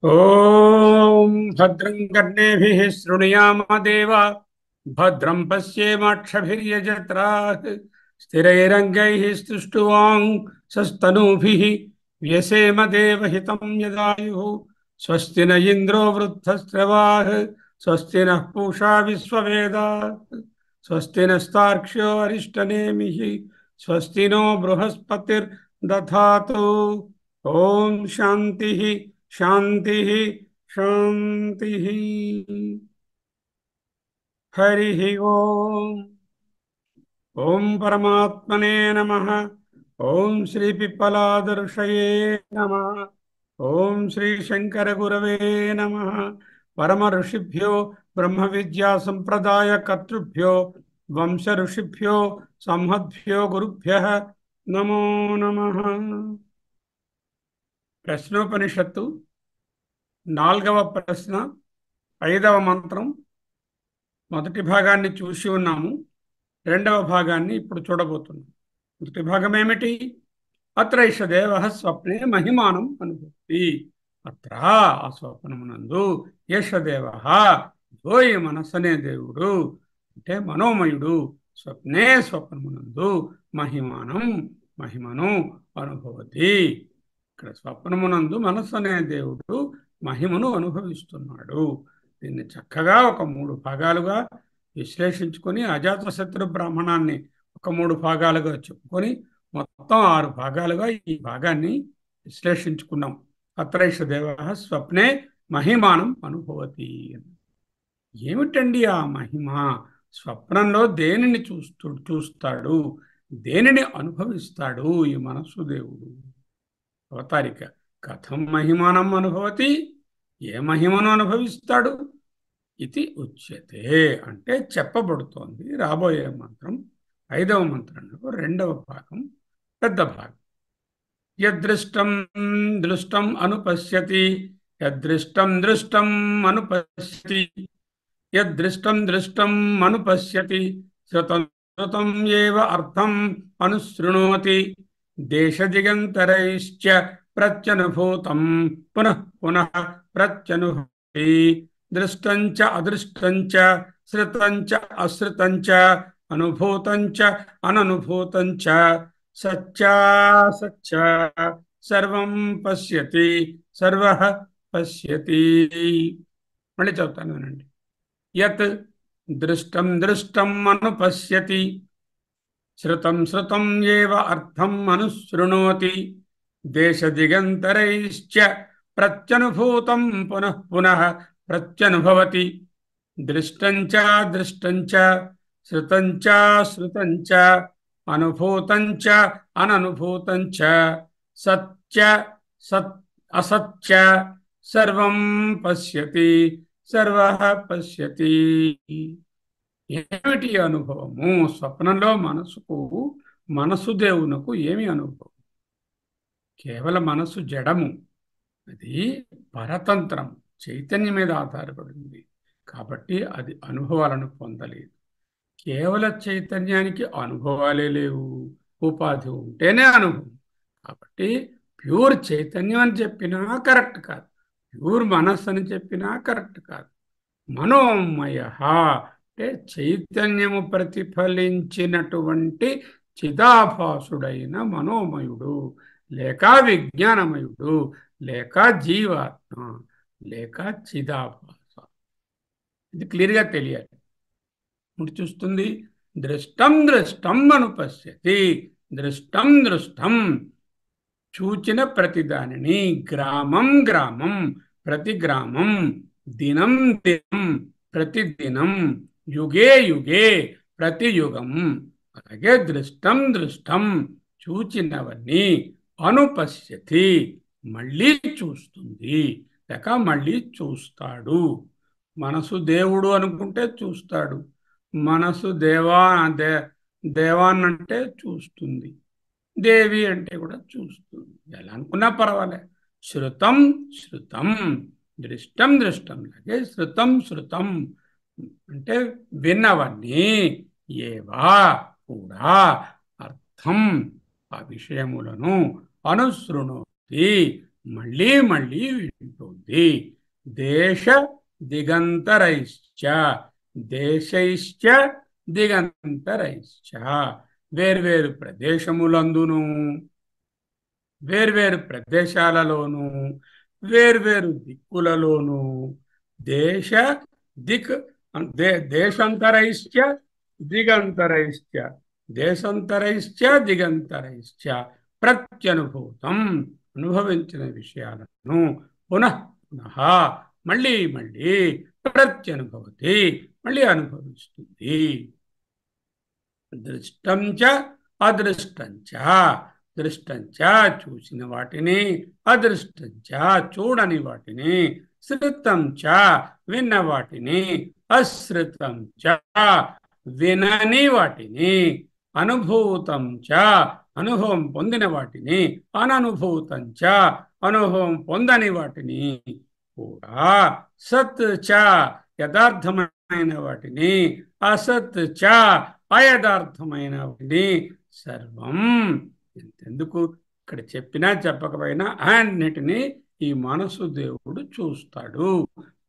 ఓం భద్రం కర్ణేభిః శృణుయామ దేవా భద్రం పశ్యేమాక్షభిర్యజత్రాః స్థిరైరంగైః స్తుష్టువాంసస్తనూభిः వ్యసేమ దేవహితం యదాయుః స్వస్తి న ఇంద్రో వృద్ధశ్రవాः స్వస్తి నః పూషా విశ్వవేదాः స్వస్తి నస్తార్క్ష్యో అరిష్టనేమిః స్వస్తి నో బృహస్పతిర్దధాతు. ఓం శాంతి శాంతి శాంతి. హరి ఓం. ఓం పరమాత్మనే నమః. ఓం శ్రీ పిప్పలాద ఋషయే నమః. ఓం శ్రీ శంకర గురవే నమః. పరమ ఋషిభ్యో బ్రహ్మ విద్యా సంప్రదాయ కర్తృభ్యో వంశ ఋషిభ్యో సంహద్భ్యో గురుభ్యః నమో నమః. ప్రశ్నోపనిషత్తు 4వ ప్రశ్న 5వ మంత్రం మొదటి భాగాన్ని చూసి ఉన్నాము. 2వ భాగాన్ని ఇప్పుడు చూడబోతున్నాం. మొదటి భాగం ఏమిటి? అత్రైష దేవ స్వప్నే మహిమానం అనుభూతి. అత్ర ఆ స్వప్నమునందు యశదేవ యోయి మనస్సనే దేవుడు అంటే మనోమయుడు స్వప్నే స్వప్నమునందు మహిమానం మహిమను అనుభవతి. ఇక్కడ స్వప్నమునందు మనస్సు అనే దేవుడు మహిమను అనుభవిస్తున్నాడు. దీన్ని చక్కగా ఒక 3 భాగాలుగా విశ్లేషించుకొని అజాతశత్రు బ్రాహ్మణాన్ని ఒక 3 భాగాలుగా చెప్పుకొని మొత్తం 6 భాగాలుగా ఈ భాగాన్ని విశ్లేషించుకున్నాం. అత్రైష దేవ స్వప్నే మహిమానం అనుభవతి. ఏమిటండి ఆ మహిమ? స్వప్నంలో దేనిని చూస్తాడు, దేనిని అనుభవిస్తాడు ఈ మనస్సు దేవుడు? అవతారిక కథం మహిమానం అనుభవతి, ఏ మహిమను అనుభవిస్తాడు? ఇది ఉచ్యతే అంటే చెప్పబడుతోంది. రాబోయే మంత్రం 5వ మంత్రంలో 2వ భాగం పెద్ద భాగం. యదృష్టం దృష్టం అనుపశ్యతి, యదృష్టం దృష్టం అనుపశ్యతి, యదృష్టం దృష్టం అనుపశ్యతి, శ్రుతం శ్రుతం ఏవ అర్థం అనుశృణోతి, దేశదిగంతరైశ్చ ప్రత్యనుభూతం పునః పునః ప్రత్యనుభూతి, దృష్టంచ అదృష్టంచ శ్రుతంచ అశ్రుతంచ అనుభూతంచ అననుభూతంచ సత్యాసత్య సర్వం పశ్యతి సర్వః పశ్యతి. మళ్ళీ చెప్తాను వినండి. యత్ దృష్టం దృష్టం అనుపశ్యతి, శ్రుతం శ్రుతం ఏవ అర్థం అనుశృణోతి, దేశదిగంతరైశ్చ ప్రత్యనుభూతం పునః పునః ప్రత్యనుభవతి, దృష్టంచ దృష్టంచ శ్రుతంచ శ్రుతంచ అనుభూతంచ అననుభూతంచ సత్య సత్ అసత్య సర్వం పశ్యతి సర్వః పశ్యతి. ఏమిటి అనుభవము? స్వప్నంలో మనసు దేవునకు ఏమి అనుభవం? కేవలం మనసు జడము, అది పరతంత్రం, చైతన్యం మీద ఆధారపడింది కాబట్టి అది అనుభవాలను పొందలేదు. కేవల చైతన్యానికి అనుభవాలే లేవు, ఉపాధి ఉంటేనే అనుభవం. కాబట్టి ప్యూర్ చైతన్యం అని చెప్పినా కరెక్ట్ కాదు, ప్యూర్ మనస్సు అని చెప్పినా కరెక్ట్ కాదు. మనోమయ అంటే చైతన్యము ప్రతిఫలించినటువంటి చిదాభాసుడైన మనోమయుడు, లేక విజ్ఞానమయుడు, లేక జీవాత్మ, లేక చిదాభాస. ఇది క్లియర్గా తెలియాలి. ఇప్పుడు చూస్తుంది దృష్టం దృష్టం అనుపశ్యతి. దృష్టం దృష్టం చూచిన ప్రతిదానిని, గ్రామం గ్రామం ప్రతి గ్రామం, దినం దినం ప్రతిదినం, యుగే యుగే ప్రతి యుగం. అలాగే దృష్టం దృష్టం చూచినవన్నీ అనుపశ్యతి మళ్ళీ చూస్తుంది, లేక మళ్ళీ చూస్తాడు. మనసు దేవుడు అనుకుంటే చూస్తాడు, మనసు దేవాన్నంటే చూస్తుంది, దేవి అంటే కూడా చూస్తుంది. ఎలా అనుకున్నా పర్వాలే. శృతం శృతం దృష్టం దృష్టం, అలాగే శృతం శృతం అంటే విన్నవన్నీ, ఏవా కూడా అర్థం ఆ విషయములను అనుశృణోతి మళ్ళీ మళ్ళీ వింటుంది. దేశ దిగంతరైశ్చ, దేశైశ్చ దిగంతరైశ్చ, వేర్వేరు ప్రదేశములందును, వేర్వేరు ప్రదేశాలలోను, వేర్వేరు దిక్కులలోను, దేశ దిక్ దేశాంతరైశ్చ దిగంతరైశ్చ, దేశాంతరైశ్చ దిగంతరైశ్చ ప్రత్యనుభూతం, అనుభవించిన విషయాలను పునః పునః మళ్ళీ మళ్ళీ ప్రత్యనుభవతి, మళ్ళీ అనుభవిస్తుంది. దృష్టం చ అదృష్టం చ, దృష్టం చ చూసిన వాటిని, అదృష్టం చ చూడని వాటిని, శ్రుతం చ విన్న వాటిని, అశ్రుతం చ వినని వాటిని, అనుభూతం చ అనుభవం పొందిన వాటిని, అననుభూతం చ అనుభవం పొందని వాటిని కూడా, సత్ చ యథార్థమైన వాటిని, అసత్ చ అయథార్థమైన వాటిని సర్వం, ఎంతెందుకు ఇక్కడ చెప్పినా చెప్పకపోయినా అన్నిటినీ ఈ మనసు దేవుడు చూస్తాడు.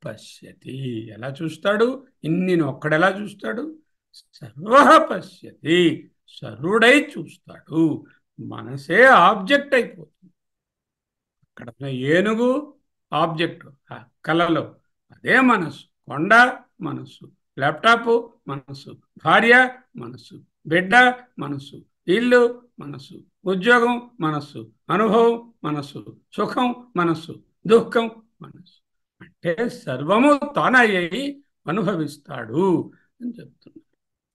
పశ్యతి, ఎలా చూస్తాడు? ఇన్ని ఒక్కడెలా చూస్తాడు? సర్వ పశ్యతి, సర్వుడై చూస్తాడు. మనసే ఆబ్జెక్ట్ అయిపోతుంది. అక్కడ ఏనుగు ఆబ్జెక్ట్ కళలో, అదే మనసు. కొండ మనసు, ల్యాప్టాప్ మనసు, భార్య మనసు, బిడ్డ మనసు, ఇల్లు మనసు, ఉద్యోగం మనసు, అనుభవం మనసు, సుఖం మనసు, దుఃఖం మనసు. అంటే సర్వము తానయ్యి అనుభవిస్తాడు అని చెప్తున్నాడు.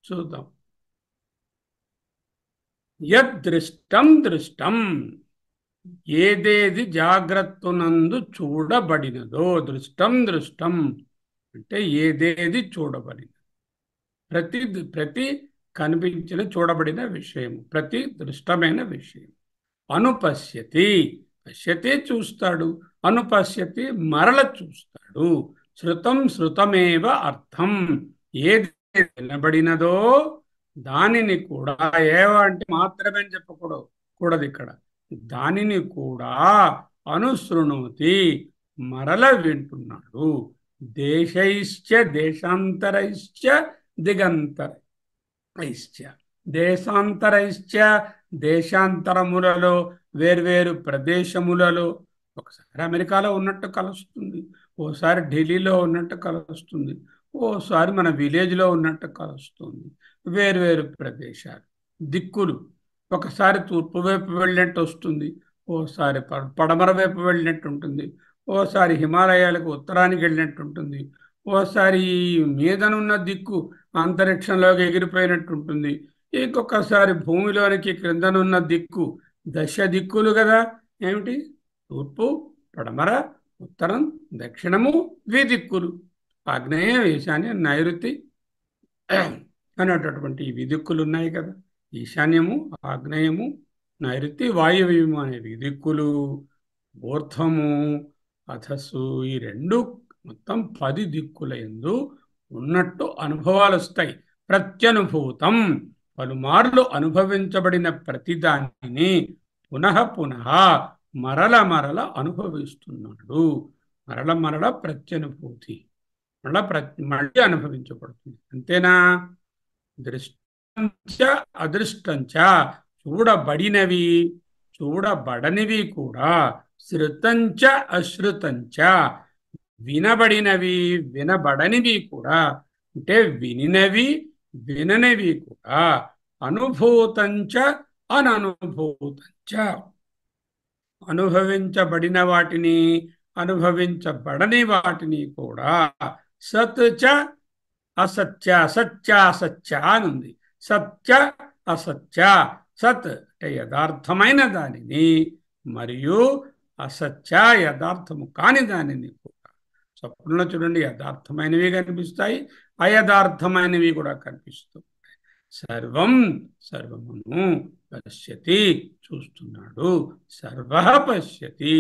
చూద్దాం. యదృష్టం దృష్టం, ఏదేది జాగ్రత్తనందు చూడబడినదో, దృష్టం దృష్టం అంటే ఏదేది చూడబడిన, ప్రతి కనిపించిన చూడబడిన విషయం, ప్రతి దృష్టమైన విషయం. అనుపశ్యతి, పశ్యతి చూస్తాడు, అనుపశ్యతి మరల చూస్తాడు. శృతం శృతమేవ అర్థం, ఏది వినబడినదో దానిని కూడా, ఏవ అంటే మాత్రమే చెప్పకూడదు ఇక్కడ, దానిని కూడా అనుశృణోతి మరల వింటున్నాడు. దేశైశ్చ దేశాంతరైశ్చ దిగంతరైశ్చ, దేశాంతరైశ్చ దేశాంతరములలో, వేర్వేరు ప్రదేశములలో, ఒకసారి అమెరికాలో ఉన్నట్టు కలుస్తుంది, ఓసారి ఢిల్లీలో ఉన్నట్టు కలుస్తుంది, ఓసారి మన విలేజ్లో ఉన్నట్టు కలుస్తుంది. వేర్వేరు ప్రదేశాలు, దిక్కులు, ఒకసారి తూర్పు వైపు వెళ్ళినట్టు వస్తుంది, ఓసారి పడమర వైపు వెళ్ళినట్టు ఉంటుంది, ఓసారి హిమాలయాలకు ఉత్తరానికి వెళ్ళినట్టు ఉంటుంది, ఓసారి మీదనున్న దిక్కు అంతరిక్షంలోకి ఎగిరిపోయినట్టు ఉంటుంది, ఇంకొకసారి భూమిలోనికి క్రిందనున్న దిక్కు, దశ దిక్కులు కదా ఏమిటి, తూర్పు పడమర ఉత్తరం దక్షిణము ద్విదిక్కులు, ఆగ్నేయం ఈశాన్యం నైరుతి అనేటటువంటి విదిక్కులు ఉన్నాయి కదా. ఈశాన్యము ఆగ్నేయము నైరుతి వాయువ్యము అనే విదిక్కులు, ఊర్ధ్వము అధస్సు, ఈ రెండు మొత్తం 10 దిక్కుల యందు ఉన్నట్టు అనుభవాలు వస్తాయి. ప్రత్యనుభూతం, పలుమార్లు అనుభవించబడిన ప్రతిదానిని పునః పునః మరల మరల అనుభవిస్తున్నాడు. మరల మరల ప్రత్యనుభూతి, మళ్ళీ అనుభవించబడుతుంది. అంతేనా? దృష్టంచ అదృష్టంచ, చూడబడినవి చూడబడనివి కూడా, శృతంచ అశ్రుతంచ, వినబడినవి వినబడనివి కూడా, అంటే వినినవి విననివి కూడా, అనుభూతంచ అననుభూతంచ, అనుభవించబడిన వాటిని అనుభవించబడని వాటిని కూడా, సత్ చ అసత్య, సత్య అసత్య అని ఉంది. సత్య అసత్య, సత్ అంటే యథార్థమైన దానిని, మరియు అసత్య యథార్థము కాని దానిని కూడా. స్వప్నంలో చూడండి, యథార్థమైనవి కనిపిస్తాయి, అయథార్థమైనవి కూడా కనిపిస్తూ ఉంటాయి. సర్వం సర్వమును పశ్యతి చూస్తున్నాడు, సర్వ పశ్యతి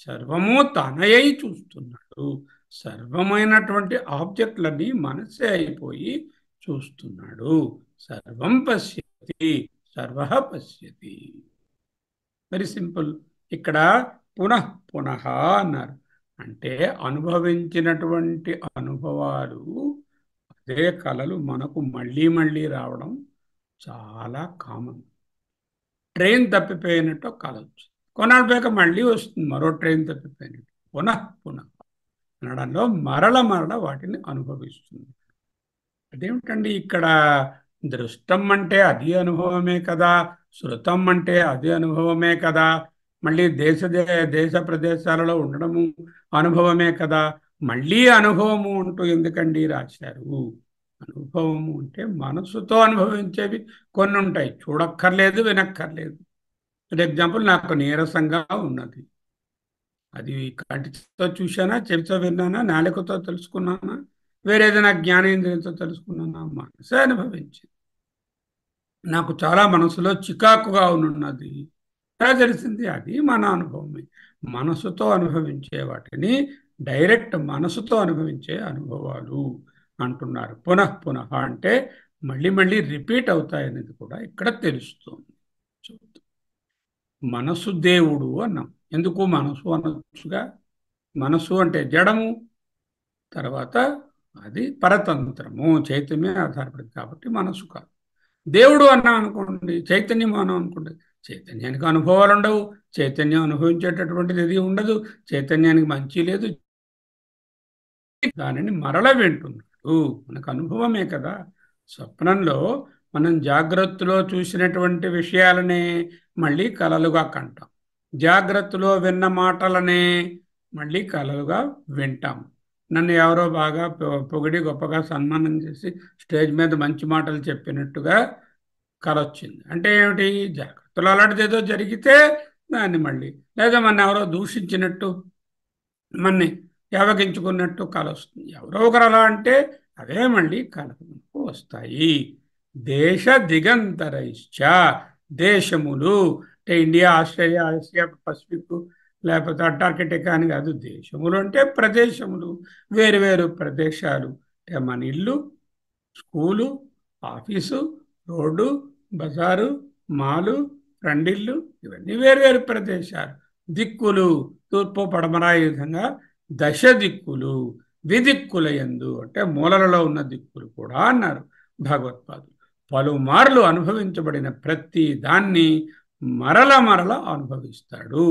సర్వము తనయై చూస్తున్నాడు. సర్వమైనటువంటి ఆబ్జెక్ట్లన్నీ మనసే అయిపోయి చూస్తున్నాడు. సర్వం పశ్యతి, సర్వ పశ్యతి. Very simple. ఇక్కడ పునః పునః అన్నారు. అంటే అనుభవించినటువంటి అనుభవాలు, అదే కళలు మనకు మళ్ళీ మళ్ళీ రావడం చాలా కామన్. ట్రైన్ తప్పిపోయినట్టు కళ వచ్చింది, కొన్నాళ్ళ పోయాక మళ్ళీ వస్తుంది మరో ట్రైన్ తప్పిపోయినట్టు. పునః పునః అనడంలో మరల మరల వాటిని అనుభవిస్తుంది. అదేమిటండి ఇక్కడ దృష్టం అంటే అది అనుభవమే కదా, శృతం అంటే అది అనుభవమే కదా, మళ్ళీ దేశ ప్రదేశాలలో ఉండడము అనుభవమే కదా, మళ్ళీ అనుభవము అంటూ ఎందుకండి రాశారు? అనుభవము అంటే మనసుతో అనుభవించేవి కొన్ని ఉంటాయి, చూడక్కర్లేదు వినక్కర్లేదు. ఫర్ ఎగ్జాంపుల్, నాకు నీరసంగా ఉన్నది, అది కంటితో చూశానా, చెవితో విన్నానా, నాలుకతో తెలుసుకున్నానా, వేరేదైనా జ్ఞానేంద్రియంతో తెలుసుకున్నానా? మనసే అనుభవించింది. నాకు చాలా మనసులో చికాకుగా ఉన్నది, ఎలా తెలిసింది? అది మన అనుభవమే. మనసుతో అనుభవించే వాటిని డైరెక్ట్ మనసుతో అనుభవించే అనుభవాలు అంటున్నారు. పునః పునః అంటే మళ్ళీ మళ్ళీ రిపీట్ అవుతాయనేది కూడా ఇక్కడ తెలుస్తుంది. మనసు దేవుడు అన్నాం. ఎందుకు మనసు అనొచ్చుగా? మనసు అంటే జడము, తర్వాత అది పరతంత్రము, చైతన్యమే ఆధారపడింది కాబట్టి మనసు కాదు. దేవుడు అన్నాం అనుకోండి, చైతన్యం అన్నాం అనుకోండి, చైతన్యానికి అనుభవాలు ఉండవు, చైతన్యం అనుభవించేటటువంటిది ఏది ఉండదు, చైతన్యానికి మంచి లేదు, దానిని మరల వింటున్నాడు. మనకు అనుభవమే కదా. స్వప్నంలో మనం జాగ్రత్తలో చూసినటువంటి విషయాలనే మళ్ళీ కలలుగా కంటాం, జాగ్రత్తలో విన్న మాటలనే మళ్ళీ కలలుగా వింటాం. నన్ను ఎవరో బాగా పొగిడి గొప్పగా సన్మానం చేసి స్టేజ్ మీద మంచి మాటలు చెప్పినట్టుగా కల వచ్చింది. అంటే ఏమిటి? జాగ్రత్తలో అలాంటిది ఏదో జరిగితే దాన్ని మళ్ళీ, లేదా మన ఎవరో దూషించినట్టు, మన్ని యావగించుకున్నట్టు కల వస్తుంది. ఎవరో ఒకరు అలా అంటే అవే మళ్ళీ కలకు వస్తాయి. దేశ దిగంతరైశ్చ, దేశములు అంటే ఇండియా, ఆస్ట్రేలియా, ఆసియా, పసిఫిక్, లేకపోతే అంటార్కిటికా అని కాదు. దేశములు అంటే ప్రదేశములు, వేరు వేరు ప్రదేశాలు. అంటే మన ఇల్లు, స్కూలు, ఆఫీసు, రోడ్డు, బజారు, మాలు, రెండిళ్ళు, ఇవన్నీ వేరువేరు ప్రదేశాలు. దిక్కులు తూర్పు పడమర, ఈ విధంగా దశ దిక్కులు, విదిక్కుల యందు అంటే మూలలలో ఉన్న దిక్కులు కూడా అన్నారు భగవత్పాదులు. పలుమార్లు అనుభవించబడిన ప్రతి దాన్ని మరల మరల అనుభవిస్తాడు.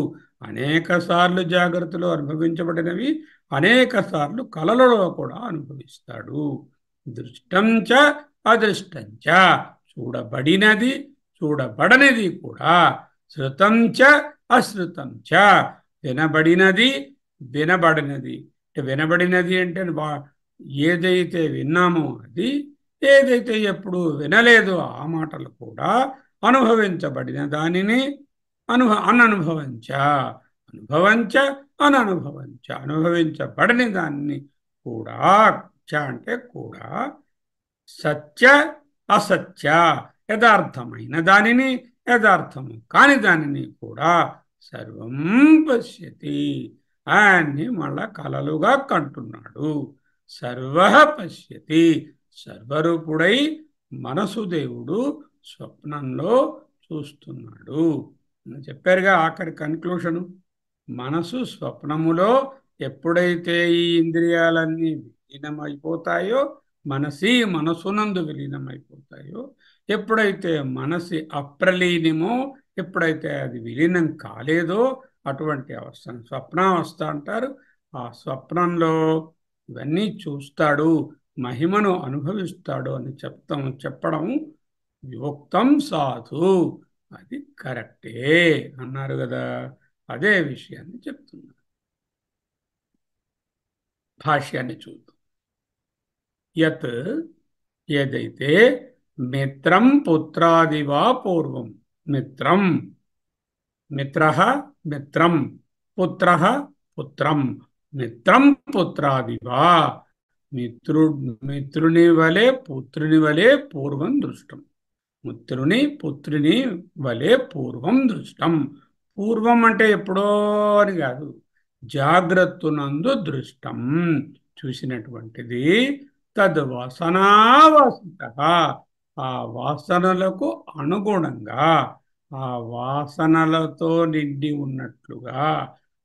అనేక సార్లు జాగ్రత్తలో అనుభవించబడినవి అనేక సార్లు కలలలో కూడా అనుభవిస్తాడు. దృష్టంచ అదృష్టంచ, చూడబడినది చూడబడనిది కూడా, శృతంచ అశ్రుతంచ, వినబడినది వినబడినది. అంటే వినబడినది అంటే ఏదైతే విన్నామో అది, ఏదైతే ఎప్పుడు వినలేదో ఆ మాటలు కూడా, అనుభవించబడిన దానిని అననుభవంచ, అనుభవంచ అననుభవంచ, అనుభవించబడిన దాన్ని కూడా, చ అంటే కూడా, సత్య అసత్య, యథార్థమైన దానిని యథార్థము కాని దానిని కూడా సర్వం పశ్యతి, ఆయన్ని మళ్ళా కలలుగా కంటున్నాడు. సర్వ పశ్యతి, సర్వరూపుడై మనసు దేవుడు స్వప్నంలో చూస్తున్నాడు. చెప్పారుగా ఆఖరి కన్క్లూషను. మనసు స్వప్నములో ఎప్పుడైతే ఈ ఇంద్రియాలన్నీ విలీనమైపోతాయో, మనసునందు విలీనమైపోతాయో, ఎప్పుడైతే మనసి అప్రలీనమో, ఎప్పుడైతే అది విలీనం కాలేదో, అటువంటి అవస్థను స్వప్నావస్థ అంటారు. ఆ స్వప్నంలో ఇవన్నీ చూస్తాడు, మహిమను అనుభవిస్తాడు అని చెప్పడం విముక్తం సాధు, అది కరెక్టే అన్నారు కదా. అదే విషయాన్ని చెప్తున్నారు. భాష్యాన్ని చూద్దాం. యత్, ఏదైతే, మిత్రం పుత్రాదివా పూర్వం, మిత్రం మిత్రః మిత్రం, పుత్రః పుత్రం, మిత్రం పుత్రాదివా, మిత్రుని వలె పుత్రుని వలె పూర్వం దృష్టం, మిత్రుని పుత్రుని వలె పూర్వం దృష్టం. పూర్వం అంటే ఎప్పుడో అని కాదు, జాగ్రత్తనందు దృష్టం, చూసినటువంటిది. తద్వాసనావాసిత, ఆ వాసనలకు అనుగుణంగా, ఆ వాసనలతో నిండి ఉన్నట్లుగా,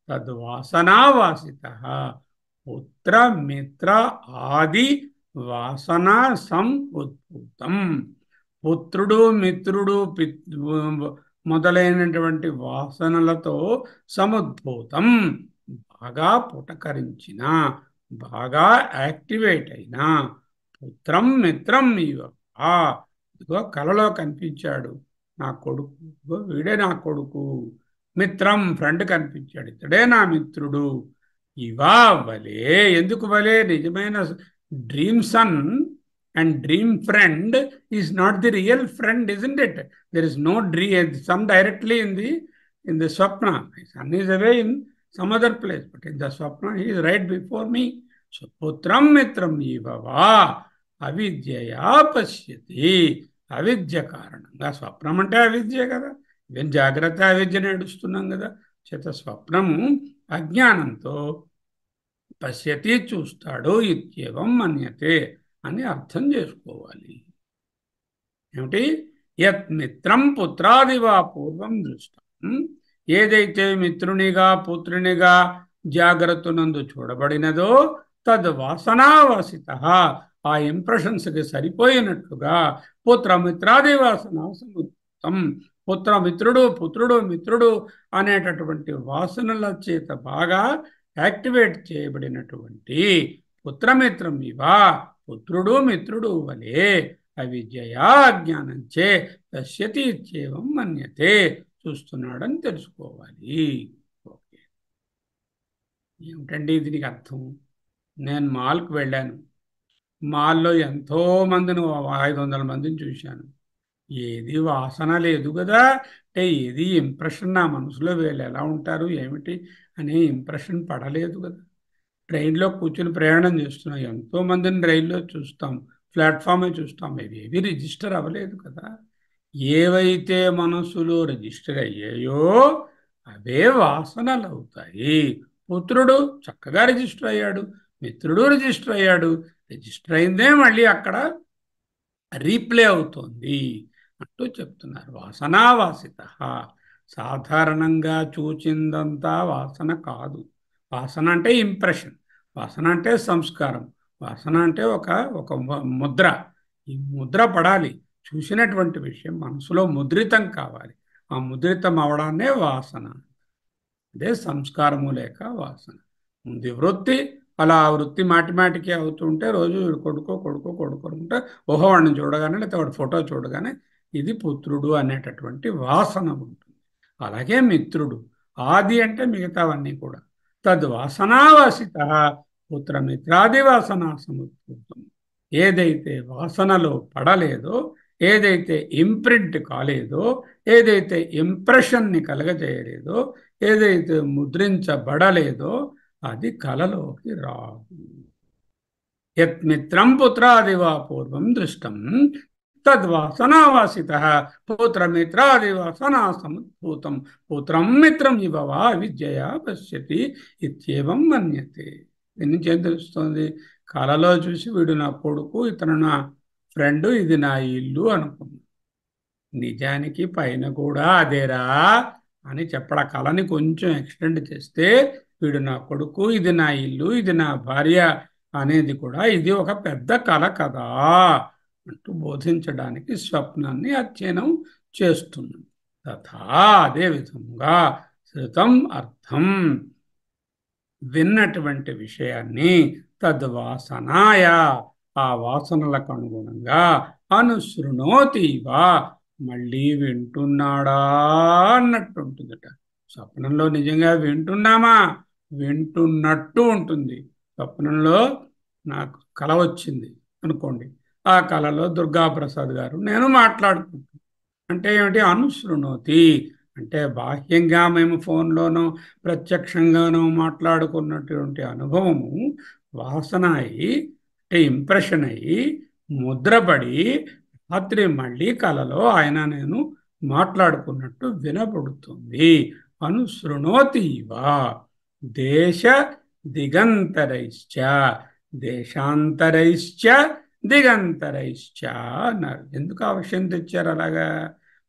తద్వాసనావాసితః. పుత్ర మిత్ర ఆది వాసన సముద్భూతం. పుత్రుడు మిత్రుడు మొదలైనటువంటి వాసనలతో సముద్భూతం, బాగా పుటకరించిన, బాగా యాక్టివేట్ అయిన పుత్రం మిత్రం ఇవ. ఇదిగో కలలో కనిపించాడు నా కొడుకు, ఇదిగో వీడే నా కొడుకు. మిత్రం ఫ్రెండ్ కనిపించాడు, ఇతడే నా మిత్రుడు. ఇవా వలే, ఎందుకు వలే? నిజమైన dream son and dream friend is not the real friend, isn't it? There is no son directly in the swapna. My son is away in some other place, but in the swapna he is right before me. So putram mitram ivava అవిద్యయా పశ్యతి. అవిద్య కారణంగా, స్వప్నం అంటే అవిద్యే కదా, ఇవన్నీ జాగ్రత్త అవిద్య నడుస్తున్నాం కదా, చేత స్వప్నము అజ్ఞానంతో పశ్యతి చూస్తాడు, ఇత్యేవం మన్యతే అని అర్థం చేసుకోవాలి. ఏమిటి? యత్ మిత్రం పుత్రాదివా పూర్వం దృష్టం. ఏదైతే మిత్రునిగా పుత్రునిగా జాగ్రత్తనందు చూడబడినదో తద్వాసనావాసిత, ఆ ఇంప్రెషన్స్కి సరిపోయినట్లుగా పుత్రమిత్రాది వాసన సముత్తం. పుత్రమిత్రుడు పుత్రుడు మిత్రుడు అనేటటువంటి వాసనల చేత బాగా యాక్టివేట్ చేయబడినటువంటి పుత్రమిత్రం ఇవా, పుత్రుడు మిత్రుడు వలే అవిద్యయా అజ్ఞానంచే పశ్యతి ఇత్యేవం మన్యతే, చూస్తున్నాడని తెలుసుకోవాలి. ఓకే, ఏమిటండి దీనికి అర్థం? నేను మాల్కి వెళ్ళాను, మాల్లో ఎంతో మందిని 500 మందిని చూశాను, ఏది వాసన లేదు కదా, అంటే ఏది ఇంప్రెషన్ నా మనసులో వీళ్ళు ఎలా ఉంటారు ఏమిటి అనే ఇంప్రెషన్ పడలేదు కదా. ట్రైన్లో కూర్చుని ప్రయాణం చేస్తున్నాం, ఎంతోమందిని రైల్లో చూస్తాం, ప్లాట్ఫామే చూస్తాం, ఏవి రిజిస్టర్ అవ్వలేదు కదా. ఏవైతే మనసులో రిజిస్టర్ అయ్యాయో అవే వాసనలు అవుతాయి. పుత్రుడు చక్కగా రిజిస్టర్ అయ్యాడు, మిత్రుడు రిజిస్టర్ అయ్యాడు, రిజిస్టర్ అయిందే మళ్ళీ అక్కడ రీప్లే అవుతోంది అంటూ చెప్తున్నారు. వాసనావాసిత. సాధారణంగా చూచిందంతా వాసన కాదు. వాసన అంటే ఇంప్రెషన్, వాసన అంటే సంస్కారం, వాసన అంటే ఒక ముద్ర. ఈ ముద్ర పడాలి, చూసినటువంటి విషయం మనసులో ముద్రితం కావాలి. ఆ ముద్రితం అవడాన్నే వాసన, అదే సంస్కారము లేక వాసన. ఉంది వృత్తి, అలా ఆ వృత్తి మాటిమాటికి అవుతుంటే రోజు కొడుకుంటే ఓహో వాడిని చూడగానే లేకపోతే వాడి ఫోటో చూడగానే ఇది పుత్రుడు అనేటటువంటి వాసన ఉంటుంది. అలాగే మిత్రుడు, ఆది అంటే మిగతావన్నీ కూడా. తద్వాసనావాసిత పుత్రమిత్రాది వాసనా సముద్భూతం. ఏదైతే వాసనలో పడలేదో, ఏదైతే ఇంప్రింట్ కాలేదో, ఏదైతే ఇంప్రెషన్ని కలగజేయలేదో, ఏదైతే ముద్రించబడలేదో అది కలలోకి రాదు. యత్మిత్రం పుత్రాదివా పూర్వం దృష్టం తద్వాసనావాసిత పుత్రమిత్రాదివాసనా సముద్భూతం పుత్రం మిత్రం ఇవ వా విద్యయా పశ్యతి ఇత్యేవం మన్యతే. దీని నుంచి ఏం తెలుస్తుంది? కలలో చూసి వీడు నా కొడుకు, ఇతను నా ఫ్రెండు, ఇది నా ఇల్లు అనుకున్నా. నిజానికి పైన కూడా అదేరా అని చెప్పడ, కళని కొంచెం ఎక్స్టెండ్ చేస్తే వీడు నా కొడుకు, ఇది నా ఇల్లు, ఇది నా భార్య అనేది కూడా ఇది ఒక పెద్ద కళ కదా అంటూ బోధించడానికి స్వప్నాన్ని అధ్యయనం చేస్తున్నాం. తథా అదే విధంగా శృతం అర్థం, విన్నటువంటి విషయాన్ని తద్వాసనాయ, ఆ వాసనలకు అనుగుణంగా అనుశృణోతివా, మళ్ళీ వింటున్నాడా అన్నట్టు ఉంటుందట. స్వప్నంలో నిజంగా వింటున్నామా? వింటున్నట్టు ఉంటుంది. స్వప్నంలో నాకు కల వచ్చింది అనుకోండి, ఆ కళలో దుర్గాప్రసాద్ గారు నేను మాట్లాడుకుంటాను అంటే ఏమిటి? అనుశృణోతి అంటే బాహ్యంగా మేము ఫోన్లోనో ప్రత్యక్షంగానో మాట్లాడుకున్నటువంటి అనుభవము వాసన అయి, అంటే ఇంప్రెషన్ అయ్యి ముద్రపడి రాత్రి మళ్ళీ కలలో ఆయన నేను మాట్లాడుకున్నట్టు వినపడుతుంది. అనుశృణోతివా దేశ దిగంతరైశ్చ, దేశాంతరైశ్చ దిగంతరైశ్చ అన్నారు. ఎందుకు ఆ విషయం తెచ్చారు అలాగా?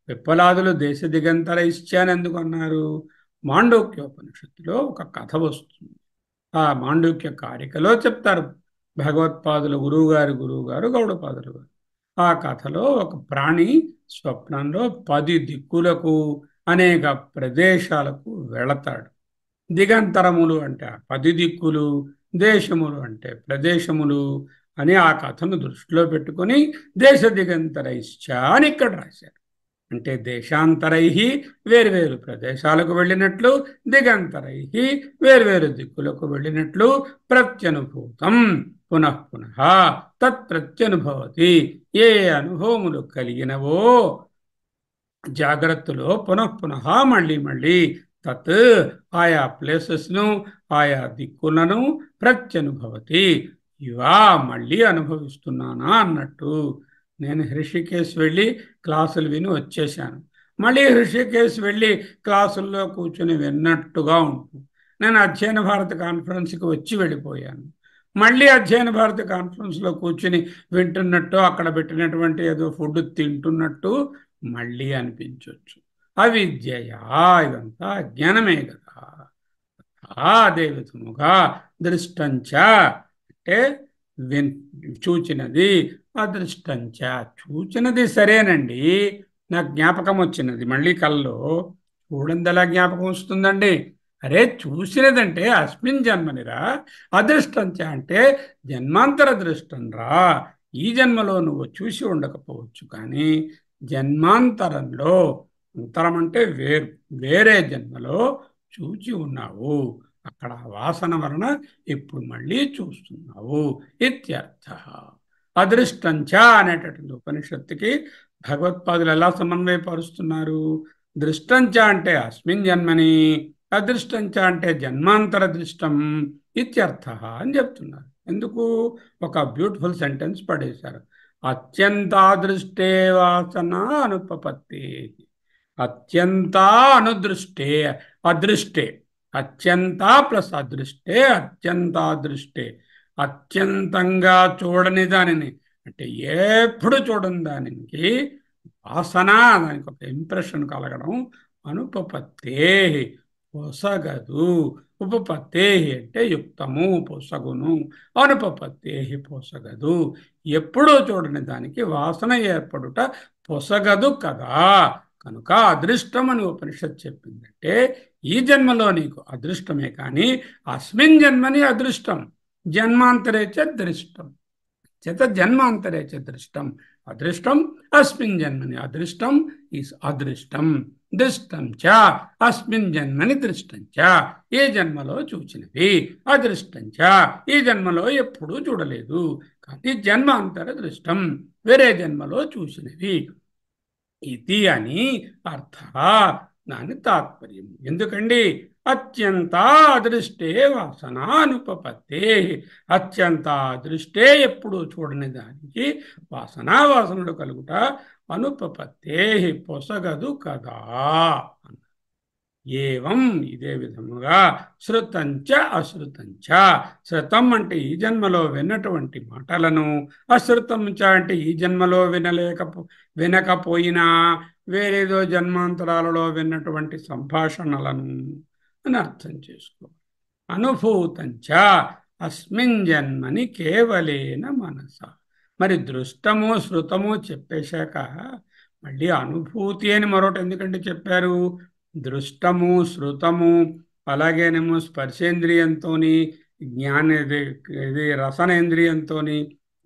పిప్పలాదులు దేశ దిగంతరైశ్చ అని ఎందుకు అన్నారు? మాండూక్యోపనిషత్తులో ఒక కథ వస్తుంది. ఆ మాండూక్య కారికలో చెప్తారు భగవత్పాదుల గురువు గారు గౌడపాదులు గారు. ఆ కథలో ఒక ప్రాణి స్వప్నంలో 10 దిక్కులకు అనేక ప్రదేశాలకు వెళతాడు. దిగంతరములు అంటే 10 దిక్కులు, దేశములు అంటే ప్రదేశములు అని ఆ కథను దృష్టిలో పెట్టుకొని దేశ దిగంతరైశ్చ అని ఇక్కడ రాశారు. అంటే దేశాంతరై వేర్వేరు ప్రదేశాలకు వెళ్ళినట్లు, దిగంతరై వేర్వేరు దిక్కులకు వెళ్ళినట్లు ప్రత్యనుభూతం పునః పునః తత్ప్రత్యనుభవతి. ఏ అనుభవములు కలిగినవో జాగ్రత్తలో పునః పునః మళ్ళీ మళ్ళీ తత్ ఆయా ప్లేసెస్ను ఆయా దిక్కులను ప్రత్యనుభవతి. ఇవా మళ్ళీ అనుభవిస్తున్నానా అన్నట్టు. నేను హృషికేశ్ వెళ్ళి క్లాసులు విని వచ్చేసాను. మళ్ళీ హృషికేశ్ వెళ్ళి క్లాసుల్లో కూర్చుని విన్నట్టుగా ఉంటుంది. నేను అధ్యయన భారత కాన్ఫరెన్స్కి వచ్చి వెళ్ళిపోయాను. మళ్ళీ అధ్యయన భారత కాన్ఫరెన్స్లో కూర్చుని వింటున్నట్టు, అక్కడ పెట్టినటువంటి ఏదో ఫుడ్ తింటున్నట్టు మళ్ళీ అనిపించవచ్చు. అవిద్యయా, ఇదంతా అజ్ఞానమే కదా. అదే విధముగా దృష్టంచ అంటే చూచినది, అదృష్టంచ చూచినది సరేనండి. నాకు జ్ఞాపకం వచ్చినది మళ్ళీ కల్లో. చూడండి ఎలా జ్ఞాపకం వస్తుందండి. అరే చూసినదంటే అస్మిన్ జన్మనిరా, అదృష్టంచ అంటే జన్మాంతర దృష్టం రా. ఈ జన్మలో నువ్వు చూసి ఉండకపోవచ్చు, కానీ జన్మాంతరంలో, అంతరం అంటే వేరే జన్మలో చూచి ఉన్నావు. అక్కడ వాసన వలన ఇప్పుడు మళ్ళీ చూస్తున్నావు ఇత్యర్థ. అదృష్టంచ అనేటటువంటి ఉపనిషత్తుకి భగవత్పాదులు ఎలా సమన్వయపరుస్తున్నారు? దృష్టంచ అంటే అస్మిన్ జన్మని, అదృష్టంచ అంటే జన్మాంతర దృష్టం ఇత్యర్థ అని చెప్తున్నారు. ఎందుకు? ఒక బ్యూటిఫుల్ సెంటెన్స్ పడేశారు. అత్యంతాదృష్టే వాసన అనుపపత్తి. అత్యంతా అనుదృష్టే, అదృష్టే, అత్యంత ప్లస్ అదృష్టే, అత్యంతాదృష్టే. అత్యంతంగా చూడని దానిని అంటే ఎప్పుడు చూడని దానికి వాసన, దానికి ఒక ఇంప్రెషన్ కలగడం, అనుపపత్తే పొసగదు. ఉపపత్తే అంటే యుక్తము, పొసగును. అనుపపత్తే పొసగదు. ఎప్పుడూ చూడని దానికి వాసన ఏర్పడుట పొసగదు కదా. కనుక అదృష్టం అని ఉపనిషత్ చెప్పిందంటే ఈ జన్మలో నీకు అదృష్టమే, కానీ అస్మిన్ జన్మని అదృష్టం, జన్మాంతరేచ దృష్టం. చేత జన్మాంతరేచ దృష్టం, అదృష్టం అస్మిన్ జన్మని అదృష్టం ఈస్ అదృష్టం. దృష్టం చ అస్మిన్ జన్మని దృష్టం చ, ఏ జన్మలో చూచినవి. అదృష్టం చ ఈ జన్మలో ఎప్పుడూ చూడలేదు, కానీ జన్మాంతర దృష్టం, వేరే జన్మలో చూసినవి. ఇది అని అర్థ, దాని తాత్పర్యం. ఎందుకండి? అత్యంత అదృష్టే వాసనానుపపత్తే. అత్యంత అదృష్టే ఎప్పుడు చూడని దానికి వాసనలు కలుగుట అనుపపత్తే పొసగదు కదా. ఏవం ఇదే విధముగా శృతంచ అశ్రుతంచ. శృతం అంటే ఈ జన్మలో విన్నటువంటి మాటలను, అశ్రుతంచ అంటే ఈ జన్మలో వినకపోయినా వేరేదో జన్మాంతరాలలో విన్నటువంటి సంభాషణలను అని అర్థం చేసుకో. అనుభూతంచ అస్మిన్ జన్మని కేవలేన మనస. మరి దృష్టము శృతము చెప్పేశాక మళ్ళీ అనుభూతి అని మరొకటి ఎందుకంటే చెప్పారు? దృష్టము శృతము అలాగేనేమో స్పర్శేంద్రియంతో, ఇది రసనేంద్రియంతో,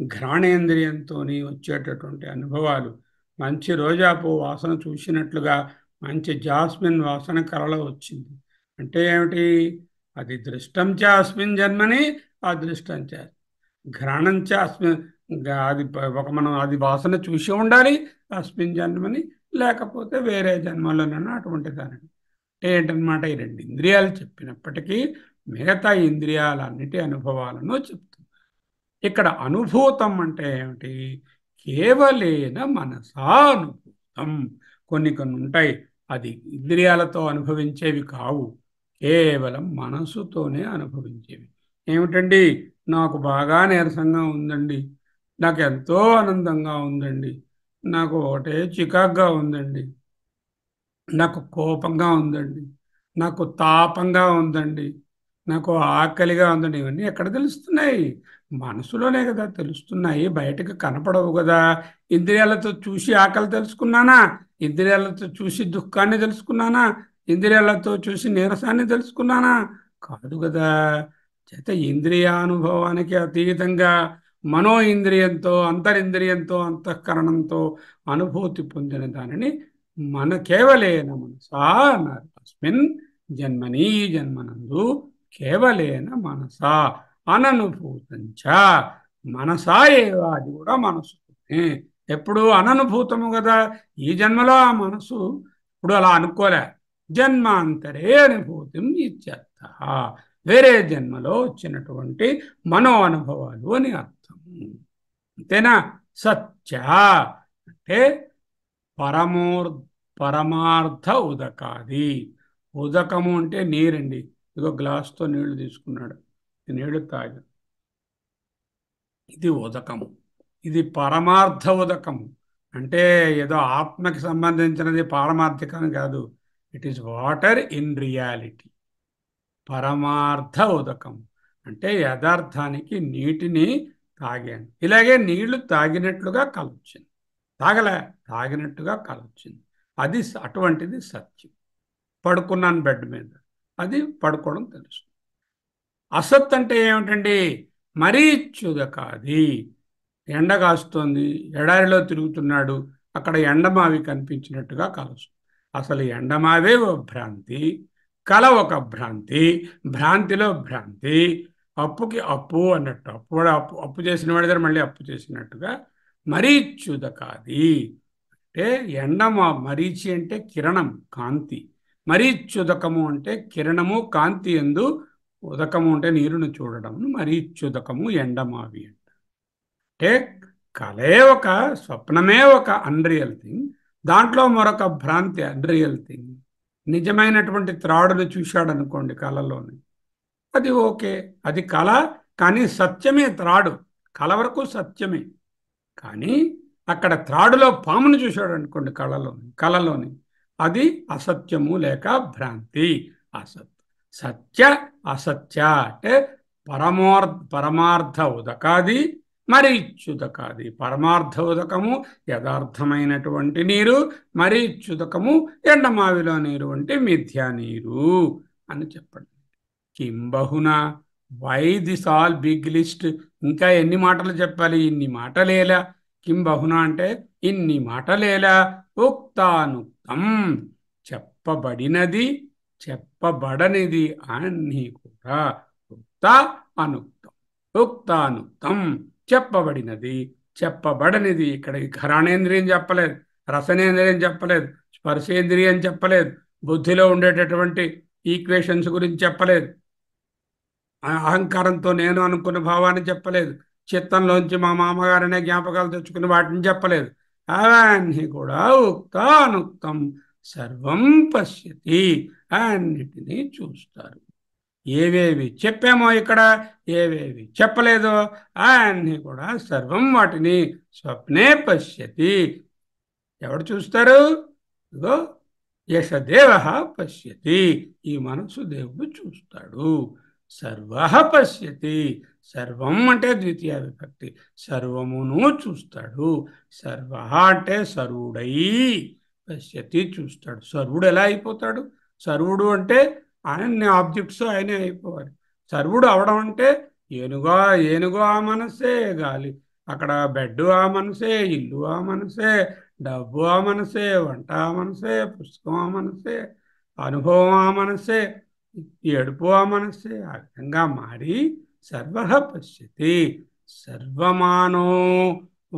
ఘ్రాణేంద్రియంతో వచ్చేటటువంటి అనుభవాలు. మంచి రోజాపు వాసన చూసినట్లుగా మంచి జాస్మిన్ వాసన కలలో వచ్చింది అంటే ఏమిటి? అది దృష్టంచ అస్మిన్ జన్మని, అదృష్టంచ ఘ్రాణంచ అస్మిన్, అది మనం అది వాసన చూసి ఉండాలి అస్మిన్ జన్మని, లేకపోతే వేరే జన్మలోనైనా అటువంటి దానిని. అంటే ఏంటనమాట? ఈ 2 ఇంద్రియాలు చెప్పినప్పటికీ మిగతా ఇంద్రియాలన్నిటి అనుభవాలను చెప్తుంది. ఇక్కడ అనుభూతం అంటే ఏమిటి? కేవలేన మనసా అనుభూతం. కొన్ని ఉంటాయి, అది ఇంద్రియాలతో అనుభవించేవి కావు, కేవలం మనసుతోనే అనుభవించేవి. ఏమిటండి? నాకు బాగా నీరసంగా ఉందండి, నాకు ఎంతో ఆనందంగా ఉందండి, నాకు ఒకటే చికాగ్గా ఉందండి, నాకు కోపంగా ఉందండి, నాకు తాపంగా ఉందండి, నాకు ఆకలిగా ఉందండి, ఇవన్నీ ఎక్కడ తెలుస్తున్నాయి? మనసులోనే కదా తెలుస్తున్నాయి, బయటకు కనపడవు కదా. ఇంద్రియాలతో చూసి ఆకలి తెలుసుకున్నానా? ఇంద్రియాలతో చూసి దుఃఖాన్ని తెలుసుకున్నానా? ఇంద్రియాలతో చూసి నీరసాన్ని తెలుసుకున్నానా? కాదు కదా. చేత ఇంద్రియానుభవానికి అతీతంగా మనో ఇంద్రియంతో, అంతరింద్రియంతో, అంతఃకరణంతో అనుభూతి పొందిన దానిని మన కేవలేన మనసా అన్నారు. అస్మిన్ జన్మని, ఈ జన్మనందు కేవలేన మనసా అననుభూతంచ. మనసా ఏవ, అది కూడా మనసునే. ఎప్పుడు అననుభూతము కదా. ఈ జన్మలో ఆ మనసు ఇప్పుడు అలా అనుకోలే. జన్మాంతరే అనుభూతి ఇత్యర్థ. వేరే జన్మలో వచ్చినటువంటి మనో అనుభవాలు అని అర్థం. అంతేనా? సత్య అంటే పరమోర్ పరమార్థ ఉదకాది. ఉదకము అంటే నీరండి. ఇదిగో గ్లాస్తో నీళ్లు తీసుకున్నాడు, ఈ నీళ్లు తాగా, ఇది ఉదకము. ఇది పరమార్థ ఉదకము. అంటే ఏదో ఆత్మకి సంబంధించినది పారమార్థికం కాదు. It is water in reality. పరమార్థ ఉదకం అంటే యథార్థానికి నీటిని తాగాను. ఇలాగే నీళ్లు తాగినట్లుగా కలొచ్చింది. తాగలే, తాగినట్టుగా కలొచ్చింది. అది అటువంటిది సత్యం. పడుకున్నాను బెడ్ మీద, అది పడుకోవడం తెలుసు. అసత్ అంటే ఏమిటండి? మరీ చుదకాది. ఎండ కాస్తోంది, ఎడారిలో తిరుగుతున్నాడు, అక్కడ ఎండమావి కనిపించినట్టుగా కలుస్తుంది. అసలు ఎండమావే ఓ భ్రాంతి, కల ఒక భ్రాంతి, భ్రాంతిలో భ్రాంతి. అప్పుకి అప్పు అన్నట్టు, అప్పు కూడా అప్పు అప్పు చేసిన వాడి దగ్గర మళ్ళీ అప్పు చేసినట్టుగా మరీచ్యుదకాది. అంటే మరీచి అంటే కిరణం, కాంతి. మరీచ్యుదకము అంటే కిరణము, కాంతి ఎందు ఉదకము అంటే నీరును చూడడం. మరీచ్యుదకము ఎండమావి అంటే కలే ఒక, స్వప్నమే ఒక అన్రియల్ థింగ్, దాంట్లో మరొక భ్రాంతి అన్రియల్ థింగ్. నిజమైనటువంటి త్రాడును చూశాడు అనుకోండి కళలోని, అది ఓకే, అది కళ. కానీ సత్యమే త్రాడు. కళ వరకు సత్యమే. కానీ అక్కడ త్రాడులో పామును చూశాడు అనుకోండి కళలోని, అది అసత్యము లేక భ్రాంతి. అసత్. సత్య అసత్య అంటే పరమార్థ ఉదకాది, మరి ఇచ్చుదకాది. పరమార్థ ఉదకము యథార్థమైనటువంటి నీరు, మరి ఇచ్చుదకము ఎండమావిలో నీరు అంటే మిథ్యా నీరు అని చెప్పండి. కిం బహునా, why this all big list? ఇంకా ఎన్ని మాటలు చెప్పాలి? ఇన్ని మాటలేలా. కిం బహునా అంటే ఇన్ని మాటలేలా. ఉక్తానుక్తం చెప్పబడినది, చెప్పబడనిది అన్నీ కూడా. ఉక్త అనుక్తం, ఉక్తానుక్తం చెప్పబడినది, చెప్పబడనిది. ఇక్కడ ఘరాణేంద్రియం చెప్పలేదు, రసనేంద్రియం చెప్పలేదు, స్పర్శేంద్రియం చెప్పలేదు, బుద్ధిలో ఉండేటటువంటి ఈక్వేషన్స్ గురించి చెప్పలేదు, అహంకారంతో నేను అనుకున్న భావాన్ని చెప్పలేదు, చిత్తంలోంచి మా మామగారనే జ్ఞాపకాలు తెచ్చుకుని వాటిని చెప్పలేదు. అవన్నీ కూడా ఉక్తానుక్తం సర్వం పశ్యతి, అన్నిటినీ చూస్తారు. ఏవేవి చెప్పామో ఇక్కడ, ఏవేవి చెప్పలేదో అన్నీ కూడా సర్వం వాటిని స్వప్నే పశ్యతి. ఎవడు చూస్తారు? ఇదో యశదేవ పశ్యతి, ఈ మనసు దేవుడు చూస్తాడు. సర్వ పశ్యతి, సర్వం అంటే ద్వితీయ విభక్తి, సర్వమును చూస్తాడు. సర్వ అంటే సర్వుడై, పశ్యతి చూస్తాడు. సర్వుడు ఎలా అయిపోతాడు? సర్వుడు అంటే అన్ని ఆబ్జెక్ట్స్ ఆయనే అయిపోవాలి. సర్వుడు అవడం అంటే ఏనుగా, ఏనుగు ఆ మనసే, గాలి అక్కడ బెడ్ ఆ మనసే, ఇల్లు ఆ మనసే, డబ్బు ఆ మనసే, వంట ఆ మనసే, పుస్తకం ఆ మనసే, అనుభవం ఆ మనసే, ఏడుపు ఆ మనసే. ఆ విధంగా మారి సర్వ పశ్యతి. సర్వమానో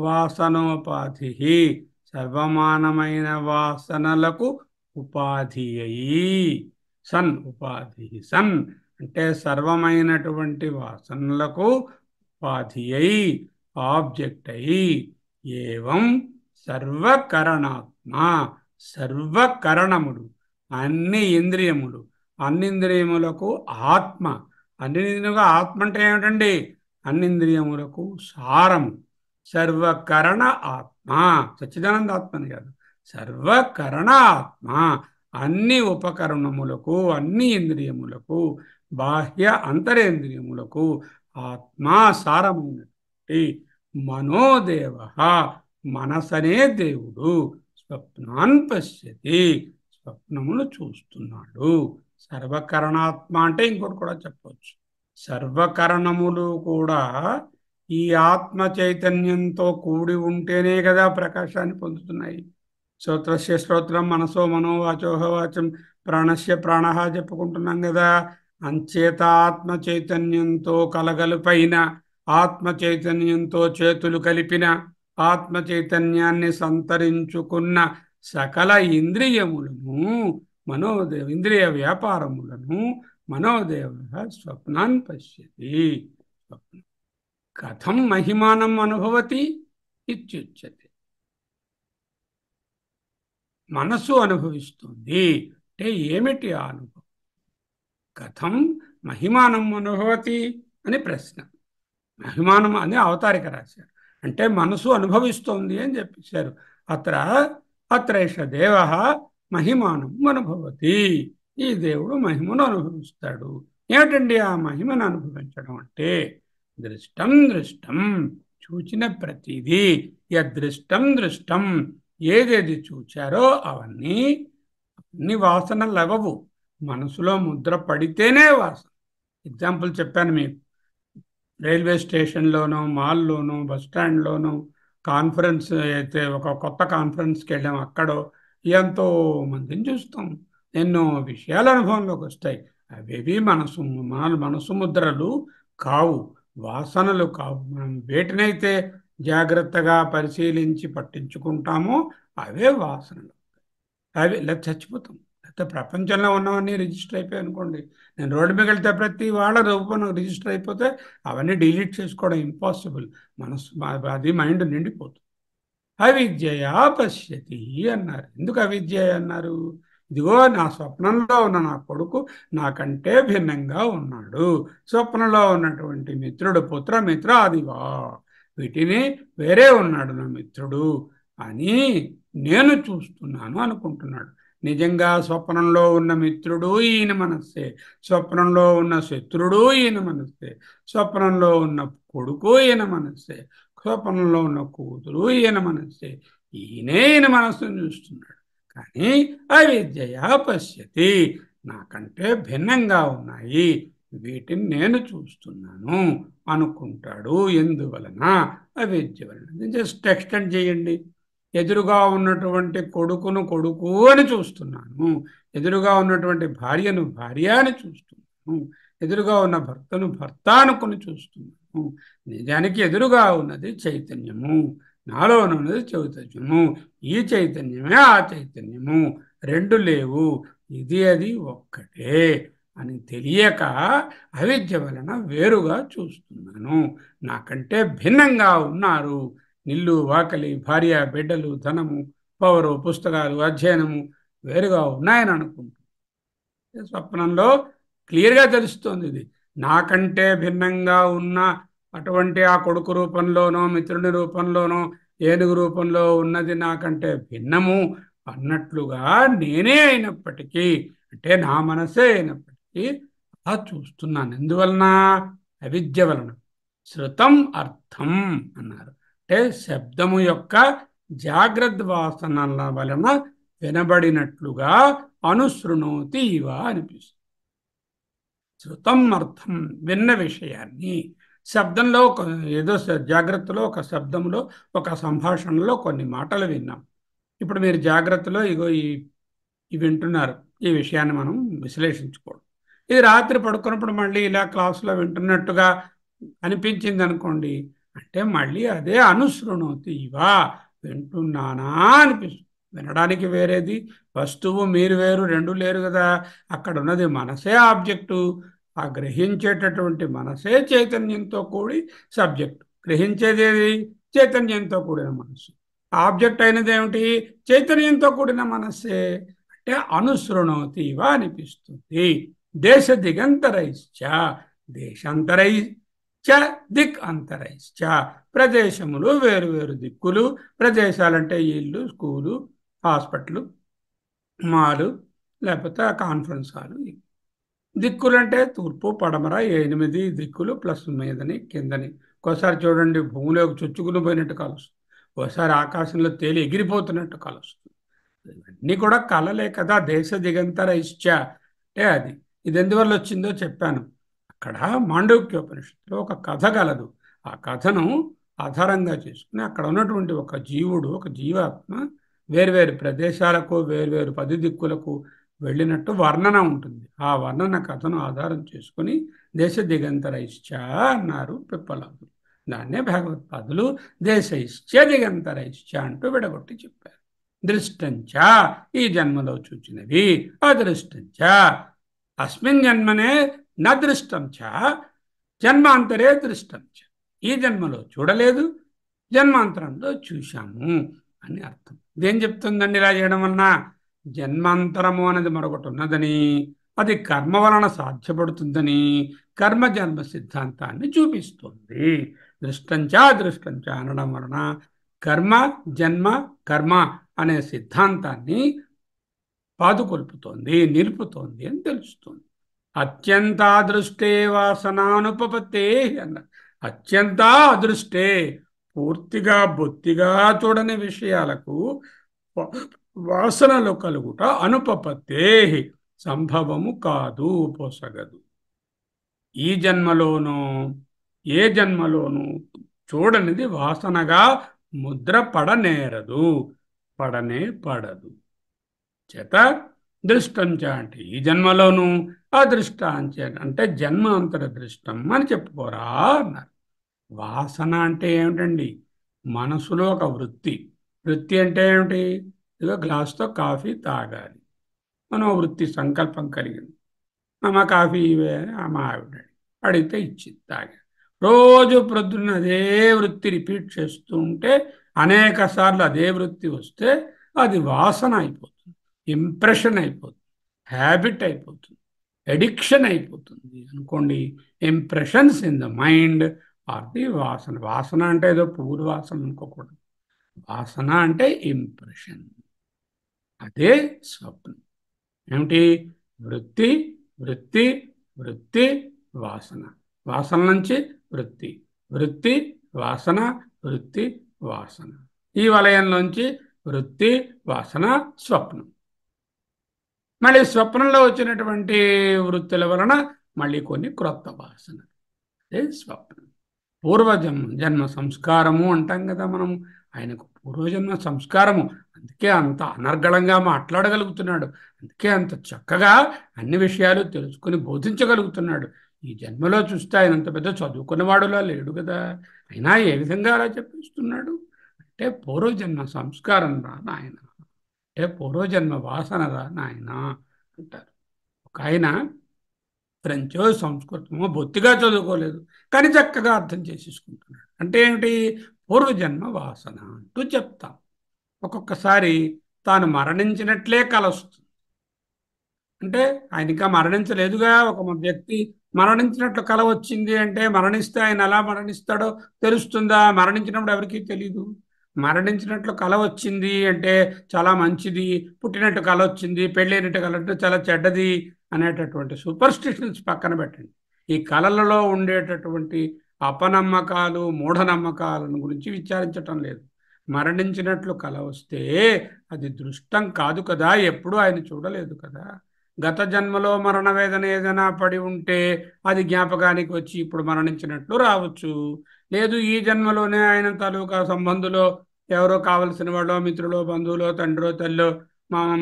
వాసనోపాధి, సర్వమానమైన వాసనలకు ఉపాధి అయి, సన్ ఉపాధి సన్ అంటే సర్వమైనటువంటి వాసనలకు ఉపాధి అయి, ఆబ్జెక్ట్ అయి, ఏవం సర్వకరణాత్మ, సర్వకరణములు అన్ని ఇంద్రియములు, అన్నింద్రియములకు ఆత్మ. అన్నింద్రియములకు ఆత్మ అంటే ఏమిటండి? అన్నింద్రియములకు సారము. సర్వకరణ ఆత్మ, సచ్చిదానంద ఆత్మని కాదు, సర్వకరణ ఆత్మ. అన్ని ఉపకరణములకు, అన్ని ఇంద్రియములకు, బాహ్య అంతరేంద్రియములకు ఆత్మాసారమైనటువంటి మనోదేవ, మనసనే దేవుడు స్వప్నాన్ పశ్యతి, స్వప్నమును చూస్తున్నాడు. సర్వకరణాత్మ అంటే ఇంకోటి కూడా చెప్పవచ్చు. సర్వకరణములు కూడా ఈ ఆత్మ చైతన్యంతో కూడి ఉంటేనే కదా ప్రకాశాన్ని పొందుతున్నాయి. శ్రోత్రస్య శ్రోత్రం, మనసో మనో, వాచోహ వాచం, ప్రాణస్య ప్రాణ చెప్పుకుంటున్నాం కదా. అంచేత ఆత్మ చైతన్యంతో కలగలుపైన, ఆత్మ చైతన్యంతో చేతులు కలిపిన, ఆత్మ చైతన్యాన్ని సంతరించుకున్న సకల ఇంద్రియములను మనోదేవ, ఇంద్రియ వ్యాపారములను మనోదేవ స్వప్నాన్ పశ్యతి. స్వప్నం కథం మహిమానం అనుభవతి ఇత్యుచ్యతే. మనసు అనుభవిస్తుంది అంటే ఏమిటి ఆ అనుభవం? కథం మహిమానం అనుభవతి అని ప్రశ్న. మహిమానం అని అవతారిక రాశారు. అంటే మనసు అనుభవిస్తోంది అని చెప్పేశారు. అత్రైష దేవ మహిమానం అనుభవతి. ఈ దేవుడు మహిమను అనుభవిస్తాడు. ఏమిటండి ఆ మహిమను అనుభవించడం అంటే? దృష్టం దృష్టం, చూచిన ప్రతిదీ. యదృష్టం దృష్టం, ఏదేది చూచారో అవన్నీ అన్ని వాసనలు అవ్వవు. మనసులో ముద్ర పడితేనే వాసన. ఎగ్జాంపుల్ చెప్పాను మీకు. రైల్వే స్టేషన్లోనో, మాల్లోనో, బస్టాండ్లోనో, కాన్ఫరెన్స్ అయితే ఒక కొత్త కాన్ఫరెన్స్కి వెళ్ళాం, అక్కడో ఎంతో మందిని చూస్తాం. ఎన్నో విషయాల అనుభవంలోకి వస్తాయి. అవేవి మనసు ముద్రలు కావు, వాసనలు కావు. మనం వేటినైతే జాగ్రత్తగా పరిశీలించి పట్టించుకుంటామో అవే వాసనలు. అవి ఇలా చచ్చిపోతాం. లేకపోతే ప్రపంచంలో ఉన్నవన్నీ రిజిస్టర్ అయిపోయాయి అనుకోండి. నేను రోడ్డు మీద వెళ్తే ప్రతి వాళ్ళ రూపం రిజిస్టర్ అయిపోతే అవన్నీ డిలీట్ చేసుకోవడం ఇంపాసిబుల్. అది మైండ్ నిండిపోతుంది. అవిద్యయా పశ్యతి అన్నారు. ఎందుకు అవిద్య అన్నారు? ఇదిగో నా స్వప్నంలో ఉన్న నా కొడుకు నాకంటే భిన్నంగా ఉన్నాడు. స్వప్నంలో ఉన్నటువంటి మిత్రుడు పుత్రమిత్రాదివా, వీటిని వేరే ఉన్నాడు నా మిత్రుడు అని నేను చూస్తున్నాను అనుకుంటున్నాడు. నిజంగా స్వప్నంలో ఉన్న మిత్రుడు ఈయన మనస్సే, స్వప్నంలో ఉన్న శత్రుడు ఈయన మనస్సే, స్వప్నంలో ఉన్న కొడుకు ఈయన మనస్సే, స్వప్నంలో ఉన్న కూతురు ఈయన మనస్సే. ఈయన మనస్సును చూస్తున్నాడు. కానీ అవిద్యయా పశ్యతి, నాకంటే భిన్నంగా ఉన్నాయి, వీటిని నేను చూస్తున్నాను అనుకుంటాడు. ఎందువలన? అవిద్య వలన. జస్ట్ ఎక్స్టెండ్ చేయండి. ఎదురుగా ఉన్నటువంటి కొడుకును కొడుకు అని చూస్తున్నాను, ఎదురుగా ఉన్నటువంటి భార్యను భార్య అని చూస్తున్నాను, ఎదురుగా ఉన్న భర్తను భర్త అనుకుని చూస్తున్నాను. నిజానికి ఎదురుగా ఉన్నది చైతన్యము, నాలో ఉన్నది చైతన్యము. ఈ చైతన్యమే ఆ చైతన్యము, రెండు లేవు, ఇది అది ఒక్కటే అని తెలియక అవిద్య వలన వేరుగా చూస్తున్నాను. నాకంటే భిన్నంగా ఉన్నారు. ఇల్లు, వాకలి, భార్య, బిడ్డలు, ధనము, పవరు, పుస్తకాలు, అధ్యయనము వేరుగా ఉన్నాయని అనుకుంటున్నాను. స్వప్నంలో క్లియర్గా తెలుస్తుంది. ఇది నాకంటే భిన్నంగా ఉన్న అటువంటి ఆ కొడుకు రూపంలోనో, మిత్రుని రూపంలోనో, ఏనుగు రూపంలో ఉన్నది నాకంటే భిన్నము అన్నట్లుగా నేనే అయినప్పటికీ, అంటే నా మనసే అయినప్పటికీ అలా చూస్తున్నాను. ఎందువలన? అవిద్య వలన. శృతం అర్థం అన్నారు. అంటే శబ్దము యొక్క జాగ్రత్త వాసనల వలన వినబడినట్లుగా అనుశృణోతి ఇవ అనిపిస్తుంది. శృతం అర్థం, విన్న విషయాన్ని. శబ్దంలో ఏదో జాగ్రత్తలో ఒక శబ్దంలో ఒక సంభాషణలో కొన్ని మాటలు విన్నాం. ఇప్పుడు మీరు జాగ్రత్తలో ఇగో ఈ వింటున్నారు. ఈ విషయాన్ని మనం విశ్లేషించుకోవడం. ఇది రాత్రి పడుకున్నప్పుడు మళ్ళీ ఇలా క్లాసులో వింటున్నట్టుగా అనిపించింది అనుకోండి, అంటే మళ్ళీ అదే అనుశృణోతి ఇవా, వింటున్నానా అనిపిస్తుంది. వినడానికి వేరేది వస్తువు, మీరు వేరు, రెండు లేరు కదా. అక్కడ ఉన్నది మనసే ఆబ్జెక్టు. ఆ గ్రహించేటటువంటి మనసే చైతన్యంతో కూడి సబ్జెక్టు. గ్రహించేది ఏది? చైతన్యంతో కూడిన మనస్సు. ఆబ్జెక్ట్ అయినది ఏమిటి? చైతన్యంతో కూడిన మనస్సే. అంటే అనుశృణోతి ఇవా అనిపిస్తుంది. దేశ దిగంతరైశ్చ, దేశాంతరై చ దిక్ అంతరైశ్చ, ప్రదేశములు వేరు వేరు దిక్కులు. ప్రదేశాలంటే ఇల్లు, స్కూలు, హాస్పిటల్, మాలు, లేకపోతే ఆ కాన్ఫరెన్స్ హాలు. దిక్కులంటే తూర్పు పడమర 8 దిక్కులు ప్లస్ మీదని కిందని. ఒకసారి చూడండి భూమిలోకి చొచ్చుకుని పోయినట్టు కలుస్తుంది, ఒకసారి ఆకాశంలో తేలి ఎగిరిపోతున్నట్టు కలుస్తుంది. ఇవన్నీ కూడా కలలే కదా. దేశ దిగంతర ఇశ్చ అంటే అది. ఇది ఎందువల్ల వచ్చిందో చెప్పాను. అక్కడ మాండూక్యోపనిషత్తులో ఒక కథ కలదు. ఆ కథను ఆధారంగా చేసుకుని అక్కడ ఉన్నటువంటి ఒక జీవుడు, ఒక జీవాత్మ వేర్వేరు ప్రదేశాలకు వేర్వేరు 10 దిక్కులకు వెళ్ళినట్టు వర్ణన ఉంటుంది. ఆ వర్ణన కథను ఆధారం చేసుకుని దేశ దిగంతర ఇశ్చ అన్నారు పిప్పలాదులు. దాన్నే భగవత్పాదులు దేశ ఇశ్చ దిగంతర ఇశ్చ అంటూ విడగొట్టి చెప్పారు. దృష్టంచ ఈ జన్మలో చూచినవి, అదృష్టంచ అస్మిన్ జన్మనే నదృష్టం చ జన్మాంతరే దృష్టం చ. ఈ జన్మలో చూడలేదు, జన్మాంతరంలో చూశాము అని అర్థం. ఇదేం చెప్తుందండి ఇలా చేయడం వలన? జన్మాంతరము అనేది మరొకటి ఉన్నదని, అది కర్మ వలన సాధ్యపడుతుందని కర్మ జన్మ సిద్ధాంతాన్ని చూపిస్తుంది. దృష్టంచా దృష్టంచా అనడం వలన కర్మ జన్మ కర్మ అనే సిద్ధాంతాన్ని పాదుకొల్పుతోంది, నిలుపుతోంది అని తెలుస్తుంది. అత్యంత అదృష్టే వాసనానుపపత్తే అన్న. అత్యంత అదృష్టే పూర్తిగా బొత్తిగా చూడని విషయాలకు వాసనలు కలుగుట అనుపపత్తే సంభవము కాదు, పొసగదు. ఈ జన్మలోనూ ఏ జన్మలోనూ చూడనిది వాసనగా ముద్ర పడనేరదు, పడనే పడదు. చేత దృష్టంచ అంటే ఈ జన్మలోను, అదృష్టాంచ అంటే జన్మాంతర దృష్టం అని చెప్పుకోరా అన్నారు. వాసన అంటే ఏమిటండి? మనసులో ఒక వృత్తి. వృత్తి అంటే ఏమిటి? ఇదిగో గ్లాస్తో కాఫీ తాగాలి, మనం వృత్తి సంకల్పం కలిగింది. అమ్మ కాఫీ ఇవే అమ్మ ఆవిడ అడిగితే ఇచ్చింది, తాగా. రోజు ప్రొద్దున్న అదే వృత్తి రిపీట్ చేస్తూ ఉంటే అనేక సార్లు అదే వృత్తి వస్తే అది వాసన అయిపోతుంది, ఇంప్రెషన్ అయిపోతుంది, హ్యాబిట్ అయిపోతుంది, ఎడిక్షన్ అయిపోతుంది అనుకోండి. Impressions in the mind are the వాసన. వాసన అంటే ఏదో పువ్వుల వాసన అనుకోకూడదు. వాసన అంటే ఇంప్రెషన్. అదే స్వప్నం. ఏమిటి? వృత్తి వృత్తి వృత్తి వాసన, వాసన నుంచి వృత్తి, వృత్తి వాసన, వృత్తి వాసన. ఈ వలయంలోంచి వృత్తి వాసన స్వప్నం. మళ్ళీ స్వప్నంలో వచ్చినటువంటి వృత్తుల వలన మళ్ళీ కొన్ని క్రొత్త వాసన. అదే స్వప్నం. పూర్వజన్మ జన్మ సంస్కారము అంటాం కదా మనం. ఆయనకు పూర్వజన్మ సంస్కారము, అందుకే అంత అనర్గళంగా మాట్లాడగలుగుతున్నాడు, అందుకే అంత చక్కగా అన్ని విషయాలు తెలుసుకుని బోధించగలుగుతున్నాడు. ఈ జన్మలో చూస్తే ఆయన అంత పెద్ద చదువుకున్నవాడులా లేడు కదా, అయినా ఏ విధంగా అలా చెప్పిస్తున్నాడు అంటే పూర్వజన్మ సంస్కారం రా నాయన, అంటే పూర్వజన్మ వాసన రా నాయన అంటారు. ఒక ఆయన ఫ్రెంచో సంస్కృతమో బొత్తిగా చదువుకోలేదు, కానీ చక్కగా అర్థం చేసేసుకుంటున్నాడు. అంటే ఏమిటి? పూర్వజన్మ వాసన అంటూ చెప్తాం. ఒక్కొక్కసారి తాను మరణించినట్లే కలొస్తుంది. అంటే ఆయన ఇంకా మరణించలేదుగా. ఒక వ్యక్తి మరణించినట్లు కల వచ్చింది అంటే మరణిస్తే ఆయన ఎలా మరణిస్తాడో తెలుస్తుందా? మరణించినప్పుడు ఎవరికీ తెలియదు. మరణించినట్లు కల వచ్చింది అంటే చాలా మంచిది, పుట్టినట్టు కల వచ్చింది, పెళ్ళైనట్టు కల అంటే చాలా చెడ్డది అనేటటువంటి సూపర్స్టిషన్స్ పక్కన పెట్టండి. ఈ కళలలో ఉండేటటువంటి అపనమ్మకాలు మూఢనమ్మకాలను గురించి విచారించటం లేదు. మరణించినట్లు కల వస్తే అది దృష్టం కాదు కదా, ఎప్పుడూ ఆయన చూడలేదు కదా. గత జన్మలో మరణ వేదన ఏదైనా పడి ఉంటే అది జ్ఞాపకానికి వచ్చి ఇప్పుడు మరణించినట్లు రావచ్చు. లేదు, ఈ జన్మలోనే ఆయన తాలూకా సంబంధులో ఎవరో కావలసిన వాళ్ళో మిత్రులో బంధువులో తండ్రో తల్లో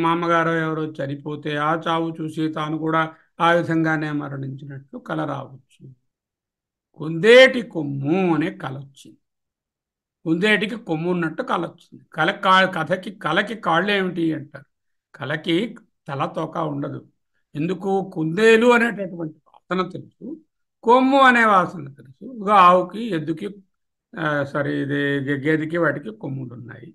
మామగారో ఎవరో చనిపోతే ఆ చావు చూసి తాను కూడా ఆ విధంగానే మరణించినట్లు కల రావచ్చు. కుందేటి కొమ్ము అనే కల వచ్చింది. కుందేటికి కొమ్ము ఉన్నట్టు కల వచ్చింది. కలకి కాళ్ళు ఏమిటి అంటారు. కలకి తల తోక ఉండదు. ఎందుకు? కుందేలు అనేటటువంటి వాసన తెలుసు, కొమ్ము అనే వాసన తెలుసు. ఆవుకి ఎద్దుకి సరే ఇది గేదెకి వాటికి కొమ్ములు ఉన్నాయి,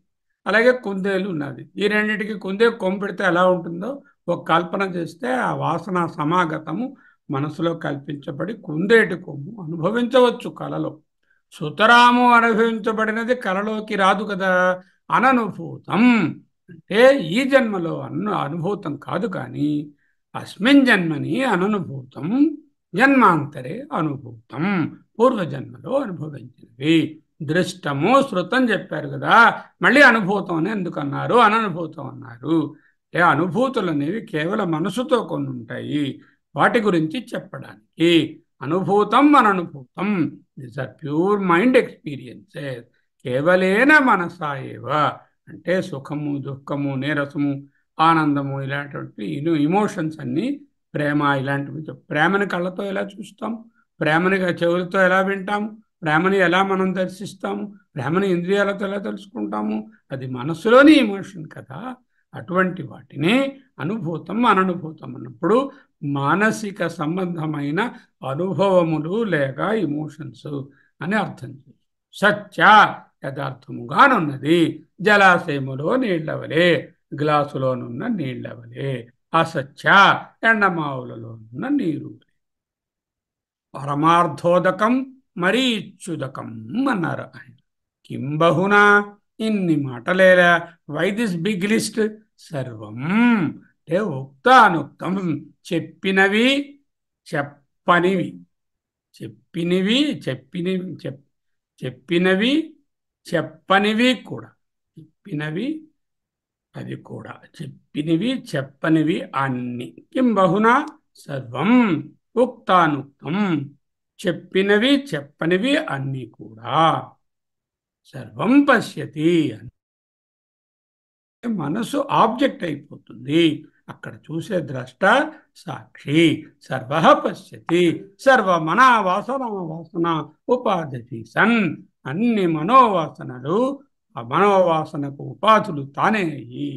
అలాగే కుందేలు ఉన్నది. ఈ రెండింటికి కొమ్ము పెడితే ఎలా ఉంటుందో ఒక కల్పన చేస్తే ఆ వాసన సమాగతము మనసులో కల్పించబడి కుందేటి కొమ్ము అనుభవించవచ్చు కలలో. సుతరాము అనుభవించబడినది కలలోకి రాదు కదా. అననుభూతం అంటే ఈ జన్మలో అనుభూతం కాదు కానీ అస్మిన్ జన్మని అననుభూతం జన్మాంతరే అనుభూతం, పూర్వజన్మలో అనుభవించినవి. దృష్టము శృతం చెప్పారు కదా, మళ్ళీ అనుభూతం అని ఎందుకు అన్నారు, అననుభూతం అన్నారు? అనుభూతులు అనేవి కేవలం మనసుతో కొన్ని ఉంటాయి, వాటి గురించి చెప్పడానికి. అనుభూతం అననుభూతం is a pure mind experiences, కేవలేన మనసా ఏవ. అంటే సుఖము, దుఃఖము, నీరసము, ఆనందము, ఇలాంటి ఇమోషన్స్ అన్నీ, ప్రేమ ఇలాంటివి. ప్రేమని కళ్ళతో ఎలా చూస్తాం, ప్రేమని చెవులతో ఎలా వింటాము, ప్రేమని ఎలా మనం దర్శిస్తాము, ప్రేమని ఇంద్రియాలతో ఎలా తెలుసుకుంటాము? అది మనసులోని ఎమోషన్ కదా. అటువంటి వాటిని అనుభూతం అననుభూతం అన్నప్పుడు మానసిక సంబంధమైన అనుభవములు లేక ఎమోషన్స్ అని అర్థం చేయాలి. సత్య యథార్థముగానున్నది, జలాశయములో నీళ్లవలే, గ్లాసులోనున్న నీళ్లవలే. అసత్య ఎండమావులలోనున్న నీరు. పరమార్థోదకం మరీ ఇచ్చుదకం అన్నారు ఆయన. కింబహునా, ఇన్ని మాటలేలా, వై దిస్ బిగ్ లిస్ట్? సర్వం అంటే ఉక్తానుక్తం, చెప్పినవి చెప్పనివి, చెప్పినవి చెప్పినవి చెప్పనివి కూడా, చెప్పినవి అది కూడా, చెప్పినవి చెప్పనివి అన్ని. కిం బహునా సర్వం ఉక్తానుక్తం, చెప్పినవి చెప్పనివి అన్ని కూడా. సర్వం పశ్యతి, మనసు ఆబ్జెక్ట్ అయిపోతుంది, అక్కడ చూసే ద్రష్ట సాక్షి. సర్వ పశ్యతి, సర్వమనా వాసన ఉపాధి సన్, అన్ని మనోవాసనలు ఆ మనోవాసనకు ఉపాధులు తానే అయ్యి,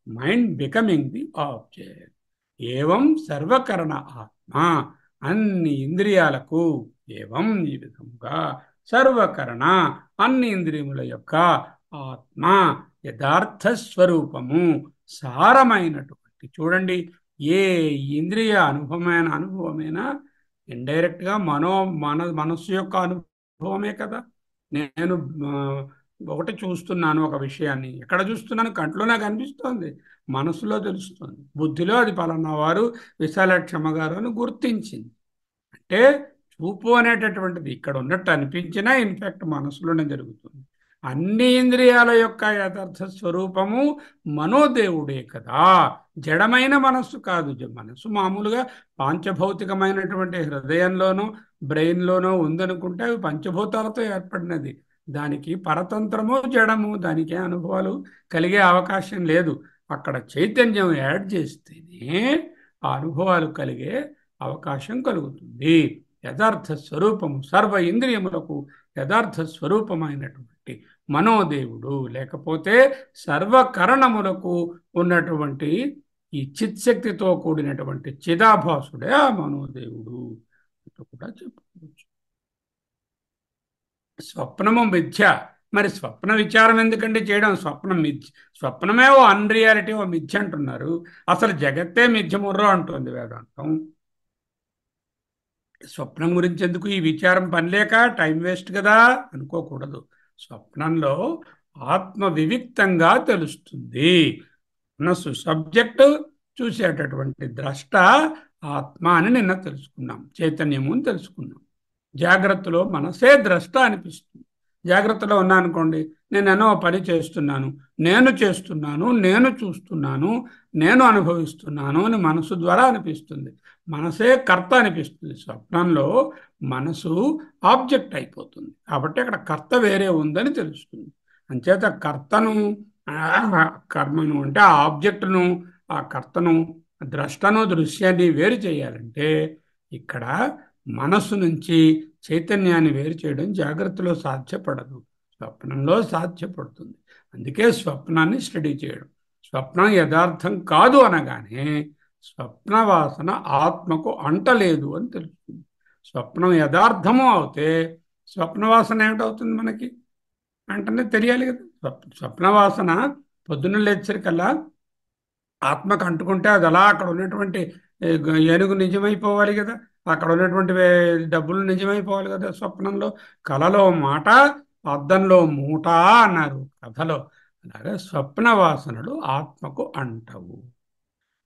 మైండ్ బికమింగ్ ది ఆబ్జెక్ట్. ఏవం సర్వకరణ ఆత్మ, అన్ని ఇంద్రియాలకు, ఏవం ఈ విధముగా సర్వకరణ అన్ని ఇంద్రియముల యొక్క ఆత్మ యథార్థ స్వరూపము, సారమైనటువంటి. చూడండి, ఏ ఇంద్రియ అనుభవమైనా ఇండైరెక్ట్గా మనస్సు యొక్క అనుభవమే కదా. నేను ఒకటి చూస్తున్నాను, ఒక విషయాన్ని ఎక్కడ చూస్తున్నాను? కంట్లో నాకు అనిపిస్తోంది, మనసులో తెలుస్తుంది, బుద్ధిలో అది పలానా వారు విశాలక్షమ్మ గారు అని గుర్తించింది. అంటే చూపు అనేటటువంటిది ఇక్కడ ఉన్నట్టు అనిపించినా ఇన్ఫ్యాక్ట్ మనసులోనే జరుగుతుంది. అన్ని ఇంద్రియాల యొక్క యథార్థ స్వరూపము మనోదేవుడే కదా, జడమైన మనస్సు కాదు. మనస్సు మామూలుగా పాంచభౌతికమైనటువంటి హృదయంలోనో బ్రెయిన్లోనో ఉందనుకుంటే అవి పంచభూతాలతో ఏర్పడినది. దానికి పరతంత్రము జడము, దానికి అనుభవాలు కలిగే అవకాశం లేదు. అక్కడ చైతన్యం యాడ్ చేస్తేనే ఆ అనుభవాలు కలిగే అవకాశం కలుగుతుంది. యథార్థ స్వరూపము సర్వ ఇంద్రియములకు యథార్థ స్వరూపమైనటువంటి మనోదేవుడు, లేకపోతే సర్వకరణములకు ఉన్నటువంటి ఈ చిత్శక్తితో కూడినటువంటి చిదాభాసుడే ఆ మనోదేవుడు అంటూ కూడా చెప్పుకోవచ్చు. స్వప్నము మిథ్య, మరి స్వప్న విచారం ఎందుకండి చేయడం? స్వప్నం మిథ్య, స్వప్నమే ఓ అన్రియాలిటీ, ఓ మిథ్య అంటున్నారు. అసలు జగత్తే మిథ్యముర్రో అంటుంది వేదాంతం. స్వప్నం గురించి ఎందుకు ఈ విచారం, పనిలేక టైం వేస్ట్ కదా అనుకోకూడదు. స్వప్నంలో ఆత్మ వివిక్తంగా తెలుస్తుంది. మనసు సబ్జెక్ట్, చూసేటటువంటి ద్రష్ట ఆత్మ అని నిన్న తెలుసుకున్నాం, చైతన్యము అని తెలుసుకున్నాం. జాగ్రత్తలో మనసే ద్రష్ట అనిపిస్తుంది. జాగ్రత్తలో ఉన్నా అనుకోండి, నేనేనో పని చేస్తున్నాను, నేను చేస్తున్నాను, నేను చూస్తున్నాను, నేను అనుభవిస్తున్నాను అని మనసు ద్వారా అనిపిస్తుంది. మనసే కర్త అనిపిస్తుంది. స్వప్నంలో మనసు ఆబ్జెక్ట్ అయిపోతుంది, కాబట్టి అక్కడ కర్త వేరే ఉందని తెలుస్తుంది. అంచేత కర్తను, కర్మను అంటే ఆ ఆబ్జెక్టును, ఆ కర్తను, ద్రష్టను, దృశ్యాన్ని వేరు చేయాలంటే ఇక్కడ మనస్సు నుంచి చైతన్యాన్ని వేరు చేయడం జాగ్రత్తలో సాధ్యపడదు, స్వప్నంలో సాధ్యపడుతుంది. అందుకే స్వప్నాన్ని స్టడీ చేయడం. స్వప్నం యథార్థం కాదు అనగానే స్వప్న వాసన ఆత్మకు అంటలేదు అని తెలుస్తుంది. స్వప్నం యథార్థము అవుతే స్వప్న వాసన ఏమిటవుతుంది మనకి వెంటనే తెలియాలి కదా. స్వప్న వాసన పొద్దున్న లేచేసరికల్లా ఆత్మకు అంటుకుంటే అది అలా అక్కడ ఉన్నటువంటి ఏనుగు నిజమైపోవాలి కదా, అక్కడ ఉన్నటువంటి డబ్బులు నిజమైపోవాలి కదా. స్వప్నంలో, కలలో మాట, అద్దంలో మూట అన్నారు కథలో. అలాగే స్వప్న వాసనలు ఆత్మకు అంటవు.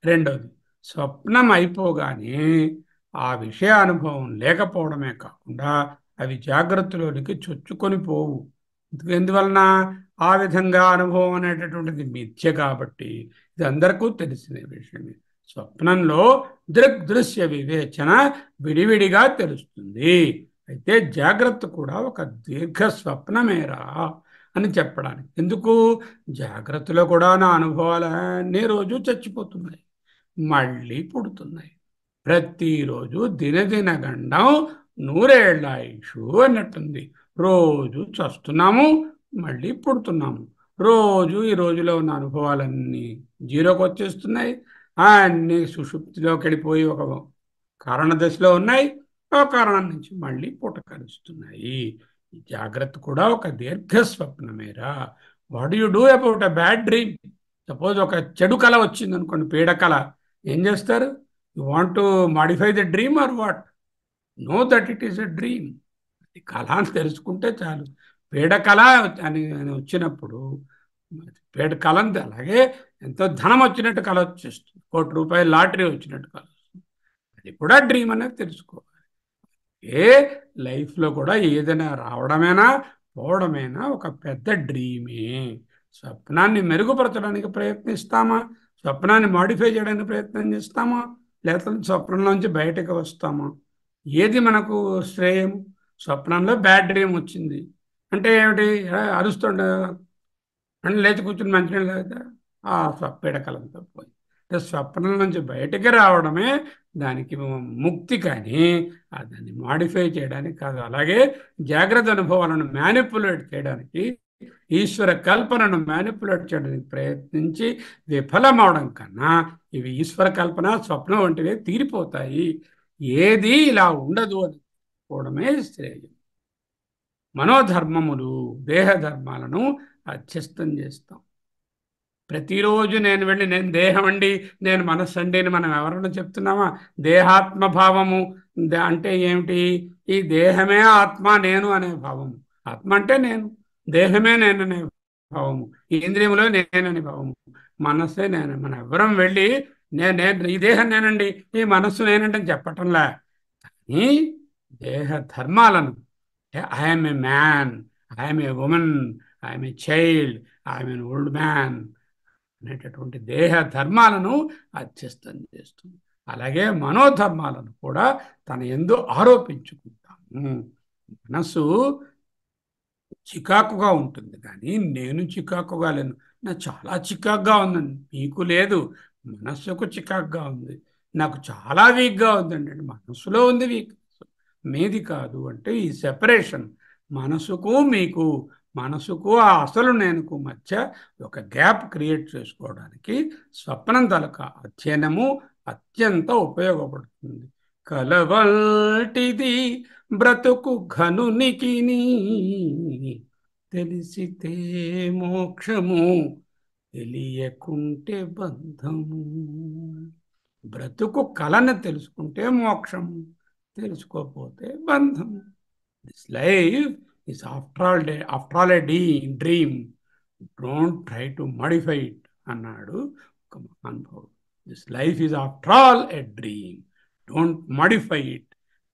రెండోది, స్వప్నం అయిపోగానే ఆ విషయ అనుభవం లేకపోవడమే కాకుండా అవి జాగ్రత్తలోనికి చొచ్చుకొని పోవు. ఎందువలన? ఆ విధంగా అనుభవం అనేటటువంటిది మిథ్య కాబట్టి ఇది అందరికీ తెలిసిన విషయమే. స్వప్నంలో దృగ్దృశ్య వివేచన విడివిడిగా తెలుస్తుంది. అయితే జాగ్రత్త కూడా ఒక దీర్ఘ స్వప్నమేరా అని చెప్పడానికి. ఎందుకు? జాగ్రత్తలో కూడా నా అనుభవాలన్నీ రోజు చచ్చిపోతున్నాయి, మళ్ళీ పుడుతున్నాయి. ప్రతిరోజు దినదిన గండం నూరేళ్ల ఆయుషు అన్నట్టుంది. రోజు చస్తున్నాము, మళ్ళీ పుడుతున్నాము. రోజు ఈ రోజులో ఉన్న అనుభవాలన్నీ జీరోకి వచ్చేస్తున్నాయి. అన్నీ సుషుప్తిలోకి వెళ్ళిపోయి ఒక కారణ దశలో ఉన్నాయి. ఆ కారణం నుంచి మళ్ళీ పుటకరిస్తున్నాయి. ఈ జాగ్రత్త కూడా ఒక దీర్ఘ స్వప్నమేరా. What you do about a bad dream? Suppose ఒక చెడు కళ వచ్చింది అనుకోండి, పీడ కళ. ఏం చేస్తారు? You want to modify the dream or what? Know that it is a dream. అది కళ అని తెలుసుకుంటే చాలు. పీడ కళ అని వచ్చినప్పుడు పీడ కళ అంతే. అలాగే ఎంతో ధనం వచ్చినట్టు కళ వచ్చేస్తుంది, ₹1,00,00,000 లాటరీ వచ్చినట్టు కళ వస్తుంది. అది కూడా డ్రీమ్ అనేది తెలుసుకోవాలి. ఏ లైఫ్లో కూడా ఏదైనా రావడమేనా పోవడమేనా ఒక పెద్ద డ్రీమే. స్వప్నాన్ని మెరుగుపరచడానికి ప్రయత్నిస్తామా? స్వప్నాన్ని మాడిఫై చేయడానికి ప్రయత్నం చేస్తామా? లేకపోతే స్వప్నంలోంచి బయటకు వస్తామా? ఏది మనకు శ్రేయం? స్వప్నంలో బ్యాడ్ డ్రీమ్ వచ్చింది అంటే ఏమిటి? అరుస్తుండ అని లేచి కూర్చుని మంచినీళ్ళు తాగితే ఆ పీడకలంతా పోయి. స్వప్నం నుంచి బయటికి రావడమే దానికి ముక్తి, కానీ దాన్ని మాడిఫై చేయడానికి కాదు. అలాగే జాగ్రత్త అనుభవాలను మ్యానిపులేట్ చేయడానికి, ఈశ్వర కల్పనను మ్యానిపులేట్ చేయడానికి ప్రయత్నించి విఫలమవడం కన్నా ఇవి ఈశ్వర కల్పన, స్వప్నం వంటివే తీరిపోతాయి. ఏది ఇలా ఉండదు అని అనుకోవడమే శ్రేయం. మనోధర్మములు, దేహధర్మాలను అధ్యస్తం చేస్తాం. ప్రతిరోజు నేను వెళ్ళి నేను దేహం అండి, నేను మనస్సు అండి అని మనం ఎవరన్నా చెప్తున్నామా? దేహాత్మభావము అంటే ఏమిటి? ఈ దేహమే ఆత్మ, నేను అనే భావము. ఆత్మ అంటే నేను, దేహమే నేననే భావము, ఈ ఇంద్రియములో నేననే భావము, మనస్సే నేను. మనం ఎవరం వెళ్ళి నేను ఈ దేహం నేనండి, ఈ మనస్సు నేనండి అని చెప్పటంలా. ఈ దేహ ధర్మాలను I'm a man, I'm a women, I'm a child, I'm N old man అనేటటువంటి దేహ ధర్మాలను అధ్యస్తం చేస్తుంది. అలాగే మనోధర్మాలను కూడా తన యందు ఆరోపించుకుంటాము. మనసు చికాకుగా ఉంటుంది, కానీ నేను చికాకుగా లేను. నాకు చాలా చికాకుగా ఉందండి, మీకు లేదు. మనస్సుకు చికాకుగా ఉంది. నాకు చాలా వీక్గా ఉందండి, మనస్సులో ఉంది వీక్, మీది కాదు. అంటే ఈ సెపరేషన్ మనసుకు మీకు, మనసుకు ఆ అసలు నేనుకు మధ్య ఒక గ్యాప్ క్రియేట్ చేసుకోవడానికి స్వప్నం తాలూకా అధ్యయనము అత్యంత ఉపయోగపడుతుంది. కలవంటిది బ్రతుకు ఘనునికి తెలిసితే మోక్షము, తెలియకుంటే బంధము. బ్రతుకు కళను తెలుసుకుంటే మోక్షము, తెలుసుకోకపోతే బంధం. This life is after all a dream. Don't try to modify it అన్నాడు ఒక మహానుభావుడు. This life is after all a dream. Don't modify it,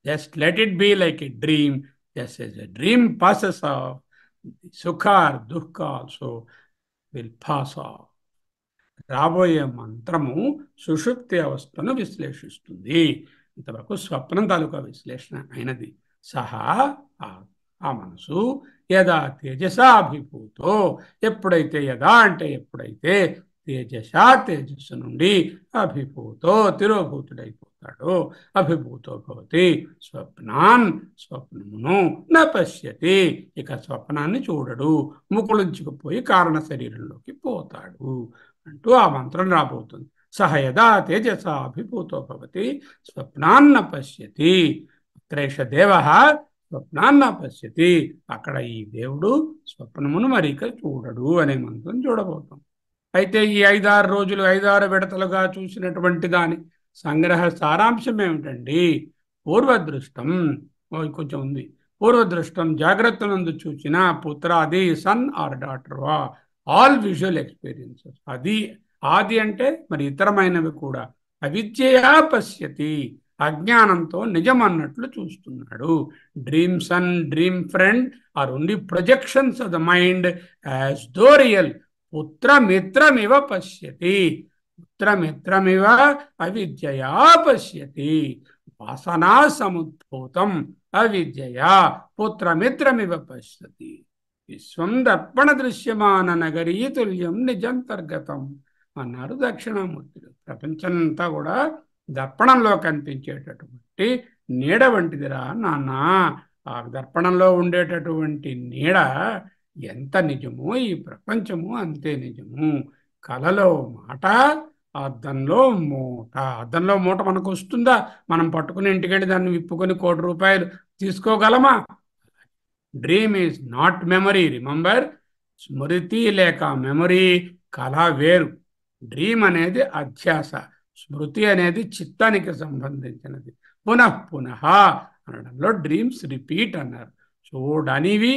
just let it be like a dream. Just as a dream passes off, సుఖ దుఃఖ also will pass of. రాబోయే మంత్రము సుషుప్తి అవస్థను విశ్లేషిస్తుంది. ఇంతవరకు స్వప్నం తాలూకా విశ్లేషణ అయినది. సహా ఆ మనసు యదా తేజసాభిభూతో, ఎప్పుడైతే యదా అంటే ఎప్పుడైతే తేజస్సు నుండి అభిభూతో తిరోభూతుడైపోతాడో, అభిభూతో భవతి స్వప్నాన్, స్వప్నమును న పశ్యతి, ఇక స్వప్నాన్ని చూడడు, ముకుళించుకుపోయి కారణ శరీరంలోకి పోతాడు అంటూ ఆ మంత్రం రాబోతుంది. సహ యదా తేజసా అభిభూతో భవతి స్వప్నాన్న పశ్యతి, అత్రైష దేవ స్వప్నాన్న పశ్యతి. అక్కడ ఈ దేవుడు స్వప్నమును మరిక చూడడు అనే మంత్రం చూడబోతాం. అయితే ఈ 5-6 రోజులు 5-6 విడతలుగా చూసినటువంటి దాని సంగ్రహ సారాంశం ఏమిటండి? పూర్వదృష్టం కొంచెం ఉంది. పూర్వదృష్టం జాగ్రత్తలందు చూచిన పుత్రాది, సన్ ఆర్ డాటర్ వా, ఆల్ విజువల్ ఎక్స్పీరియన్సెస్. అది ఆది అంటే మరి ఇతరమైనవి కూడా. అవిద్యయా పశ్యతి, అజ్ఞానంతో నిజం అన్నట్లు చూస్తున్నాడు. Dreams and dream friend are only projections of the mind as though real. పుత్రమిత్రమివ పశ్యతి, పుత్రమిత్రమివ అవిద్యయా పశ్యతి. వాసనా సముద్భూతం అవిద్యయా పుత్రమిత్రమివ పశ్యతి. విశ్వం దర్పణ దృశ్యమాన నగరీ తుల్యం నిజంతర్గతం అన్నారు దక్షిణామూర్తులు. ప్రపంచమంతా కూడా దర్పణంలో కనిపించేటటువంటి నీడ వంటిదిరా నాన్న. ఆ దర్పణంలో ఉండేటటువంటి నీడ ఎంత నిజమో ఈ ప్రపంచము అంతే నిజము. కలలో మాట, అద్దంలో మూట. అద్దంలో మూట మనకు వస్తుందా? మనం పట్టుకుని ఇంటికెళ్ళి దాన్ని విప్పుకొని ₹1,00,00,000 తీసుకోగలమా? Dream is not memory. Remember, స్మృతి లేక మెమరీ కళ వేరు. డ్రీమ్ అనేది అధ్యాస, స్మృతి అనేది చిత్తానికి సంబంధించినది. పునః పునః అనడంలో డ్రీమ్స్ రిపీట్ అన్నారు. చూడనివి,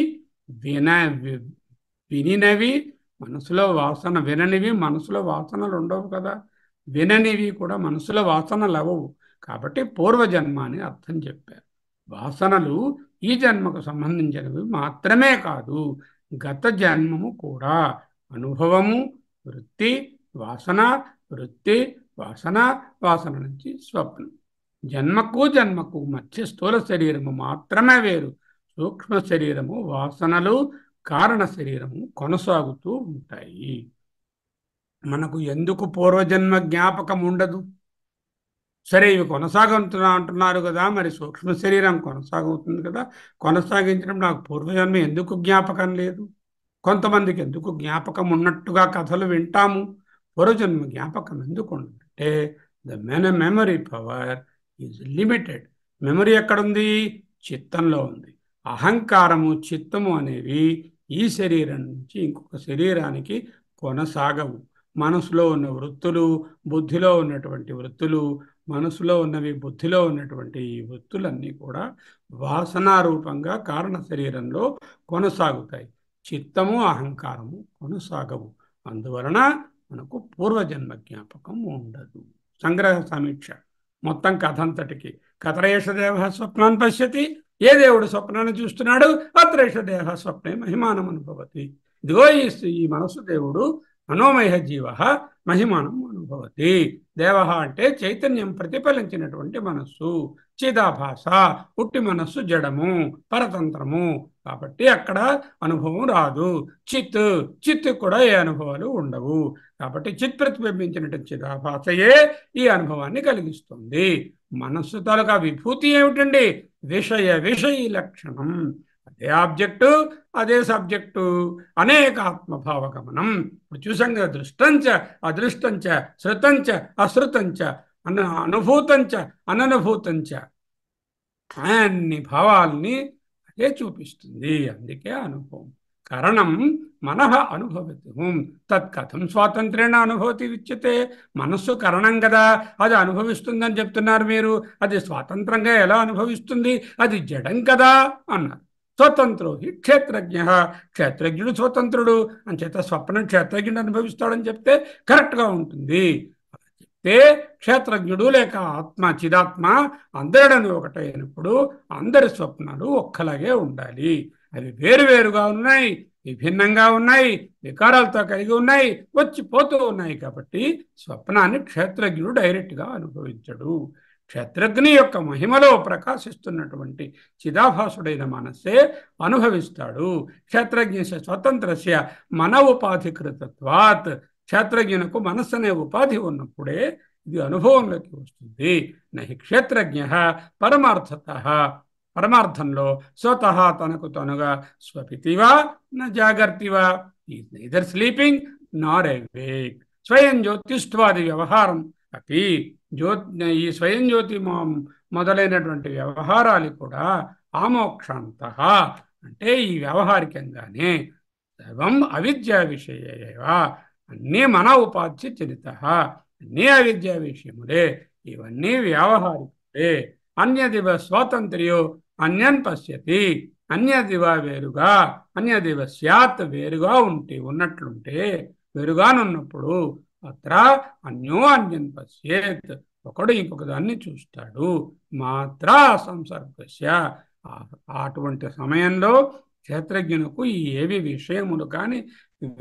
వినినవి, మనసులో వాసన, విననివి మనసులో వాసనలు ఉండవు కదా, విననివి కూడా మనసులో వాసనలు అవ్వవు. కాబట్టి పూర్వజన్మ అని అర్థం చెప్పారు. వాసనలు ఈ జన్మకు సంబంధించినవి మాత్రమే కాదు, గత జన్మము కూడా. అనుభవము, వృత్తి, వాసన, వృత్తి, వాసన, వాసన నుంచి స్వప్నం. జన్మకు జన్మకు మధ్య స్థూల శరీరము మాత్రమే వేరు. సూక్ష్మ శరీరము, వాసనలు, కారణ శరీరము కొనసాగుతూ ఉంటాయి. మనకు ఎందుకు పూర్వజన్మ జ్ఞాపకం ఉండదు? సరే, ఇవి కొనసాగుతున్నా అంటున్నారు కదా, మరి సూక్ష్మ శరీరం కొనసాగుతుంది కదా, కొనసాగించడం నాకు పూర్వజన్మ ఎందుకు జ్ఞాపకం లేదు? కొంతమందికి ఎందుకు జ్ఞాపకం ఉన్నట్టుగా కథలు వింటాము. పూర్వజన్మ జ్ఞాపకం ఎందుకు ఉందంటే the memory power is limited. Memory ఎక్కడుంది? చిత్తంలో ఉంది. అహంకారము, చిత్తము అనేవి ఈ శరీరం నుంచి ఇంకొక శరీరానికి కొనసాగవు. మనసులో ఉన్న వృత్తులు, బుద్ధిలో ఉన్నటువంటి వృత్తులు, మనసులో ఉన్నవి బుద్ధిలో ఉన్నటువంటి ఈ వృత్తులన్నీ కూడా వాసనారూపంగా కారణ శరీరంలో కొనసాగుతాయి. చిత్తము, అహంకారము కొనసాగవు. అందువలన మనకు పూర్వజన్మ జ్ఞాపకం ఉండదు. సంగ్రహ సమీక్ష మొత్తం కథ అంతటికి. కతరేష దేవ స్వప్నాన్ని పశ్యతి, ఏ దేవుడు స్వప్నాన్ని చూస్తున్నాడు? అత్రేష దేహ స్వప్నే మహిమానం అనుభవతి. ఇదిగో ఈ మనస్సు దేవుడు, మనోమయ జీవ మహిమానం అనుభవతి. దేవ అంటే చైతన్యం ప్రతిఫలించినటువంటి మనస్సు. చిదాభాస, పుట్టి మనస్సు జడము, పరతంత్రము. కాబట్టి అక్కడ అనుభవం రాదు. చిత్ కూడా ఏ అనుభవాలు ఉండవు. కాబట్టి చిత్ ప్రతిబింబించినటువంటి చిదాభాసయే ఈ అనుభవాన్ని కలిగిస్తుంది. మనస్సు తాలూకా విభూతి ఏమిటండి? విషయీ లక్షణం. అదే ఆబ్జెక్టు, అదే సబ్జెక్టు, అనేక ఆత్మభావ గమనం. ఇప్పుడు చూసాం కదా, దృష్టంచ అదృష్టంచ, శృతంచ అశ్రుతంచ, అనుభూతంచ అననుభూతంచ, అన్ని భావాల్ని అదే చూపిస్తుంది. అందుకే అనుభవం. కరణం మనః అనుభవితం తత్కథం స్వాతంత్ర్యేణ అనుభవతి విచ్యతే. మనస్సు కరణం కదా, అది అనుభవిస్తుందని చెప్తున్నారు మీరు. అది స్వాతంత్రంగా ఎలా అనుభవిస్తుంది? అది జడం కదా అన్నారు. స్వతంత్రో హి క్షేత్రజ్ఞ, క్షేత్రజ్ఞుడు స్వతంత్రుడు అంచేత స్వప్నం క్షేత్రజ్ఞుడు అనుభవిస్తాడని చెప్తే కరెక్ట్గా ఉంటుంది. చెప్తే క్షేత్రజ్ఞుడు లేక ఆత్మ, చిదాత్మ అందరిని ఒకటైనప్పుడు అందరి స్వప్నాలు ఒక్కలాగే ఉండాలి. అవి వేరువేరుగా ఉన్నాయి, విభిన్నంగా ఉన్నాయి, వికారాలతో కలిగి ఉన్నాయి, వచ్చిపోతూ ఉన్నాయి. కాబట్టి స్వప్నాన్ని క్షేత్రజ్ఞుడు డైరెక్ట్గా అనుభవించడు. క్షేత్రజ్ఞి యొక్క మహిమలో ప్రకాశిస్తున్నటువంటి చిదాభాసుడైన మనస్సే అనుభవిస్తాడు. క్షేత్రజ్ఞ స్వతంత్రస్య మన ఉపాధికృతత్వాత్. క్షేత్రజ్ఞునకు మనస్సు అనే ఉపాధి ఉన్నప్పుడే ఇది అనుభవంలోకి వస్తుంది. నహి క్షేత్రజ్ఞ పరమార్థతః, పరమార్థంలో స్వతః తనకు తనుగా స్వపితివా న జాగర్తివా, is neither sleeping Nar awake. స్వయం జ్యోతిష్వాది వ్యవహారం అపి ఈ స్వయం జ్యోతి మొదలైనటువంటి వ్యవహారాలు కూడా ఆమోక్షాంత, అంటే ఈ వ్యవహారికంగానే. సర్వం అవిద్యా విషయేవ, అన్నీ మన ఉపాధ్య చరిత, అన్నీ అవిద్యా విషయములే, ఇవన్నీ వ్యావహారికులే. అన్యదివ స్వాతంత్ర్యో అన్యన్ పశ్యతి, అన్యదివ వేరుగా, అన్యదివ స్యాత్ వేరుగా ఉంటే ఉన్నట్లుంటే, వేరుగానున్నప్పుడు అత్ర అన్యో అన్యం పశ్యేత్, ఒకడు ఇంకొక దాన్ని చూస్తాడు. మాత్ర సంసర్గస్య, అటువంటి సమయంలో క్షేత్రజ్ఞునకు ఈ ఏవి విషయములు కానీ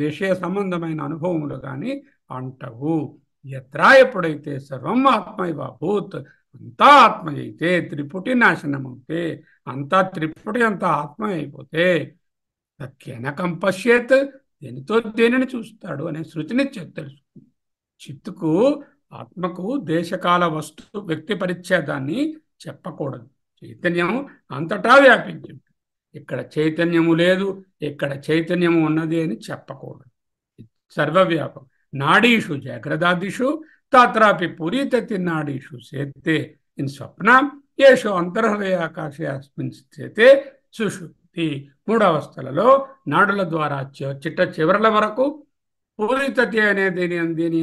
విషయ సంబంధమైన అనుభవములు కానీ అంటవు. ఎత్ర ఎప్పుడైతే సర్వం ఆత్మైవ భూత్, అంతా ఆత్మ అయితే, త్రిపుటి నాశనం అవుతే, అంతా త్రిపుటి అంతా ఆత్మ అయిపోతే, కేనకం పశ్యేత్, దేనితో దేనిని చూస్తాడు అనే శృతిని తెలుసుకుంది. చిత్తుకు, ఆత్మకు దేశకాల వస్తు వ్యక్తి పరిచ్ఛేదాన్ని చెప్పకూడదు. చైతన్యం అంతటా వ్యాపించింది. ఇక్కడ చైతన్యము లేదు, ఇక్కడ చైతన్యము ఉన్నది అని చెప్పకూడదు. సర్వవ్యాపం. నాడీషు జాగ్రత్తాదిషు తాత్రాపి పురీతతి నాడీషు సేతే ఇన్ స్వప్న ఏషు అంతర్హృదయాకాశే అస్మిన్ స్థితే సుషుప్తి. మూడవస్థలలో నాడుల ద్వారా చిట్ట చివరల వరకు పూరితతి అనే దీని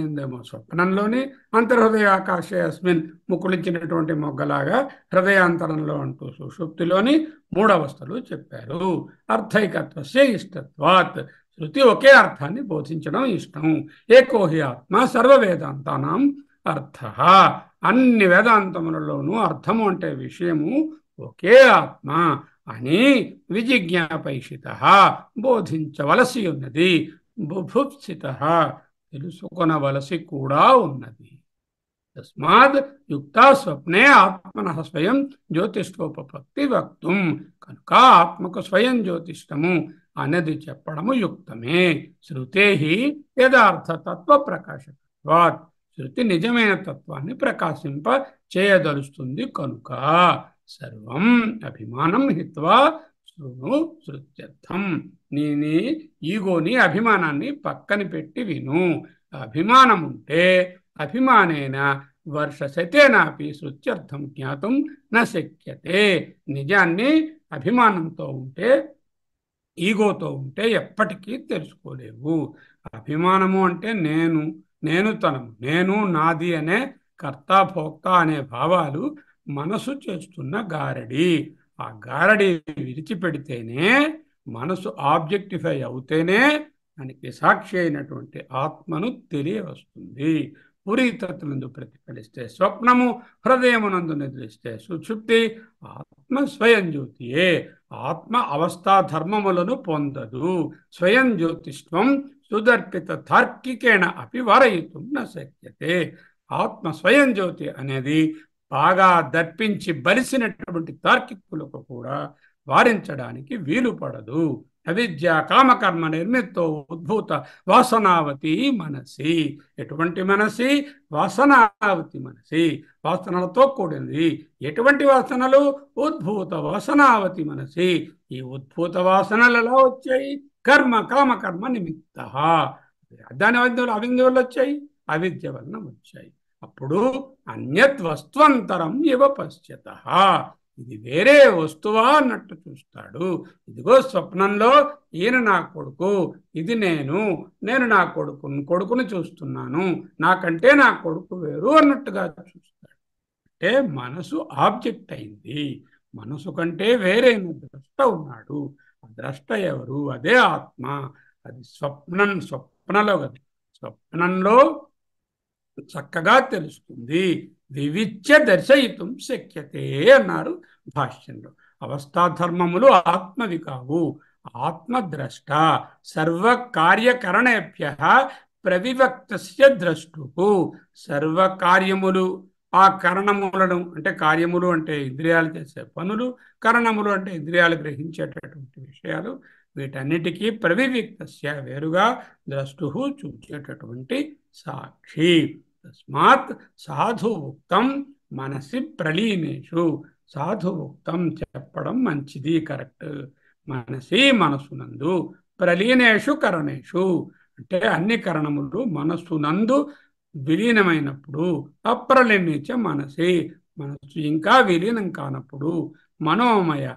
అందేమో స్వప్నంలోని, అంతర్హృదయ ఆకాశే అస్మిన్ ముకుళించినటువంటి మొగ్గలాగా హృదయాంతరంలో అంటూ సుషుప్తిలోని మూడవస్థలు చెప్పారు. అర్థైకత్వస్య ఇష్టత్వాత్, శృతి ఒకే అర్థాన్ని బోధించడం ఇష్టం. ఏకోహి ఆత్మ సర్వ వేదాంతానాం అర్థ, అన్ని వేదాంతములలోనూ అర్థము అంటే విషయము ఒకే ఆత్మ అని విజిజ్ఞాపైషిత, బోధించవలసి ఉన్నది. బుభుప్సిత, తెలుసుకొనవలసి కూడా ఉన్నది. తస్మాద్ యుక్త స్వప్నే ఆత్మన స్వయం జ్యోతిష్ఠోపపత్తి వక్తుం, కనుక ఆత్మకు స్వయం జ్యోతిష్టము అనేది చెప్పడము యుక్తమే. శృతే యథార్థ తత్వ ప్రకాశకత్వాత్, శృతి నిజమైన తత్వాన్ని ప్రకాశింప చేయదలుస్తుంది కనుక. సర్వం అభిమానం హిత్వా శృణు శృత్యర్థం, నీ ఈగోని అభిమానాన్ని పక్కన పెట్టి విను. అభిమానం ఉంటే అభిమానేన వర్షశతేనాపి శృత్యర్థం జ్ఞాతం న శక్యతే. నిజాన్ని అభిమానంతో ఉంటే, ఈగోతో ఉంటే ఎప్పటికీ తెలుసుకోలేవు. అభిమానము అంటే నేనుతనము, నేను నాది అనే కర్త భోక్త అనే భావాలు మనసు చేస్తున్న గారడి. ఆ గారడి విడిచిపెడితేనే, మనసు ఆబ్జెక్టిఫై అవుతేనే దానికి సాక్షి అయినటువంటి ఆత్మను తెలియవస్తుంది. పురీతత్వందు ప్రతిఫలిస్తే స్వప్నము, హృదయమునందు నిద్రిస్తే సుషుప్తి. ఆత్మ స్వయం జ్యోతియే, ఆత్మ అవస్థా ధర్మములను పొందదు. స్వయం జ్యోతిష్వం సుదర్పిత తార్కికేణ అపి వారయితుం న శక్యతే. ఆత్మ స్వయం జ్యోతి అనేది బాగా దర్పించి బలిసినటువంటి తార్కికులకు కూడా వారించడానికి వీలు పడదు. అవిద్య కామకర్మ నిర్మితో ఉద్భూత వాసనావతి మనసి. ఎటువంటి మనసి? వాసనావతి మనసి, వాసనలతో కూడింది. ఎటువంటి వాసనలు? ఉద్భూత వాసనావతి మనసి. ఈ ఉద్భూత వాసనలు ఎలా వచ్చాయి? కర్మ కామకర్మ నిమిత్త. దాని అవిద్య వల్ల వచ్చాయి, అవిద్య వలన వచ్చాయి. అప్పుడు అన్యత్ వస్తువంతరం ఇవ పశ్యత, ఇది వేరే వస్తువా అన్నట్టు చూస్తాడు. ఇదిగో స్వప్నంలో ఈయన నా కొడుకు, ఇది నేను నా కొడుకుని చూస్తున్నాను, నాకంటే నా కొడుకు వేరు అన్నట్టుగా చూస్తాడు. అంటే మనసు ఆబ్జెక్ట్ అయింది. మనసు కంటే వేరైన ద్రష్ట ఉన్నాడు. ఆ ద్రష్ట ఎవరు? అదే ఆత్మ. అది స్వప్నంలో కదా, స్వప్నంలో చక్కగా తెలుస్తుంది. వివిచ్య దర్శయితం శక్యతే అన్నారు భాష్యంలో. అవస్థాధర్మములు ఆత్మవి కావు, ఆత్మద్రష్ట. సర్వకార్యకరణేభ్య ప్రవివక్తస్య ద్రష్టు. సర్వకార్యములు, ఆ కరణములను అంటే కార్యములు అంటే ఇంద్రియాలు చేసే పనులు, కరణములు అంటే ఇంద్రియాలు గ్రహించేటటువంటి విషయాలు, వీటన్నిటికీ ప్రవివిక్తస్య వేరుగా ద్రష్టు చూచేటటువంటి సాక్షి. తస్మాత్ సాధు ఉక్తం మనసి ప్రలీనేషు. సాధు ఉక్తం చెప్పడం మంచిది, కరెక్ట్. మనసి మనసునందు, ప్రలీనేషు కరణేషు అంటే అన్ని కరణములు మనస్సునందు విలీనమైనప్పుడు, అప్రలీనిచ మనసి మనసు ఇంకా విలీనం కానప్పుడు, మనోమయ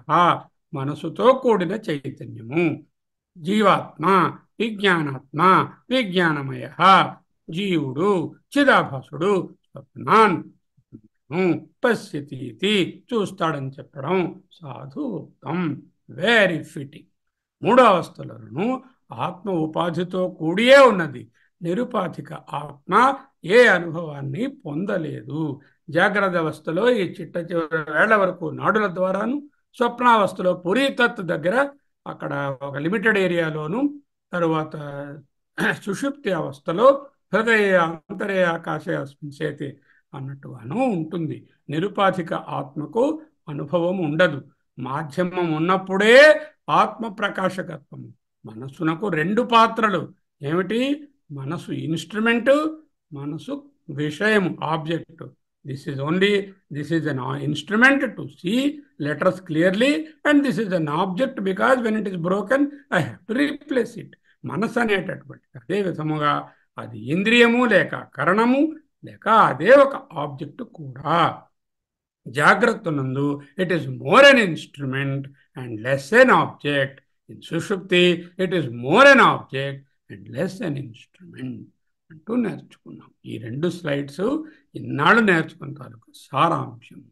మనసుతో కూడిన చైతన్యము, జీవాత్మ విజ్ఞానాత్మ విజ్ఞానమయ జీవుడు చిదాభాసుడు స్వప్నాన్ పశ్యతి చూస్తాడని చెప్పడం సాధు ఉక్తం. Very fitting. మూడో అవస్థలోను ఆత్మ ఉపాధితో కూడియే ఉన్నది. నిరుపాధిక ఆత్మ ఏ అనుభవాన్ని పొందలేదు. జాగ్రత్త అవస్థలో ఈ చిట్ట చివరి వేళ్ల వరకు నాడుల ద్వారాను, స్వప్నావస్థలో పురీతత్ దగ్గర అక్కడ ఒక లిమిటెడ్ ఏరియాలోను, తరువాత సుషుప్తి అవస్థలో హృదయ అంతరే ఆకాశ చేతి అన్నట్టుగాను ఉంటుంది. నిరుపాధిక ఆత్మకు అనుభవం ఉండదు. మాధ్యమం ఉన్నప్పుడే ఆత్మ ప్రకాశకత్వము. మనస్సునకు రెండు పాత్రలు ఏమిటి? మనసు ఇన్స్ట్రుమెంటు, మనసు విషయము, object. This is an instrument to see letters clearly, and this is an object because when it is broken I have to replace it. మనసు అనేటటువంటి అదే విధముగా అది ఇంద్రియము లేక కరణము లేక అదే ఒక ఆబ్జెక్ట్ కూడా. జాగ్రత్త నందు it is more an instrument and less an object. In సుషుప్తి it is more an object and less an instrument అంటూ నేర్చుకున్నాం. ఈ రెండు స్లైడ్స్ ఇన్నాళ్ళు నేర్చుకుంటారు. సారాంశం.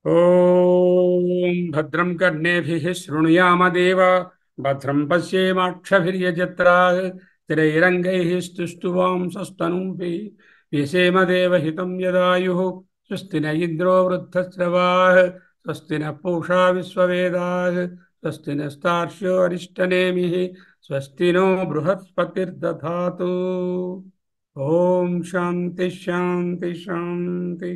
ఓం భద్రం కర్ణేభిః శృణుయామ దేవ, భద్రం పశ్యేమాక్షభిర్యజత్రాః, స్థిరైరంగైః స్తుష్టువాంసస్తనూభిः, వ్యసేమ దేవహితం యదాయుః. స్వస్తి న ఇంద్రో వృద్ధశ్రవాः, స్వస్తి న పూషా విశ్వవేదాः, స్వస్తి నస్తార్క్ష్యో అరిష్టనేమిः, స్వస్తి నో బృహస్పతిర్దధాతు. ఓం శాంతి శాంతి శాంతి.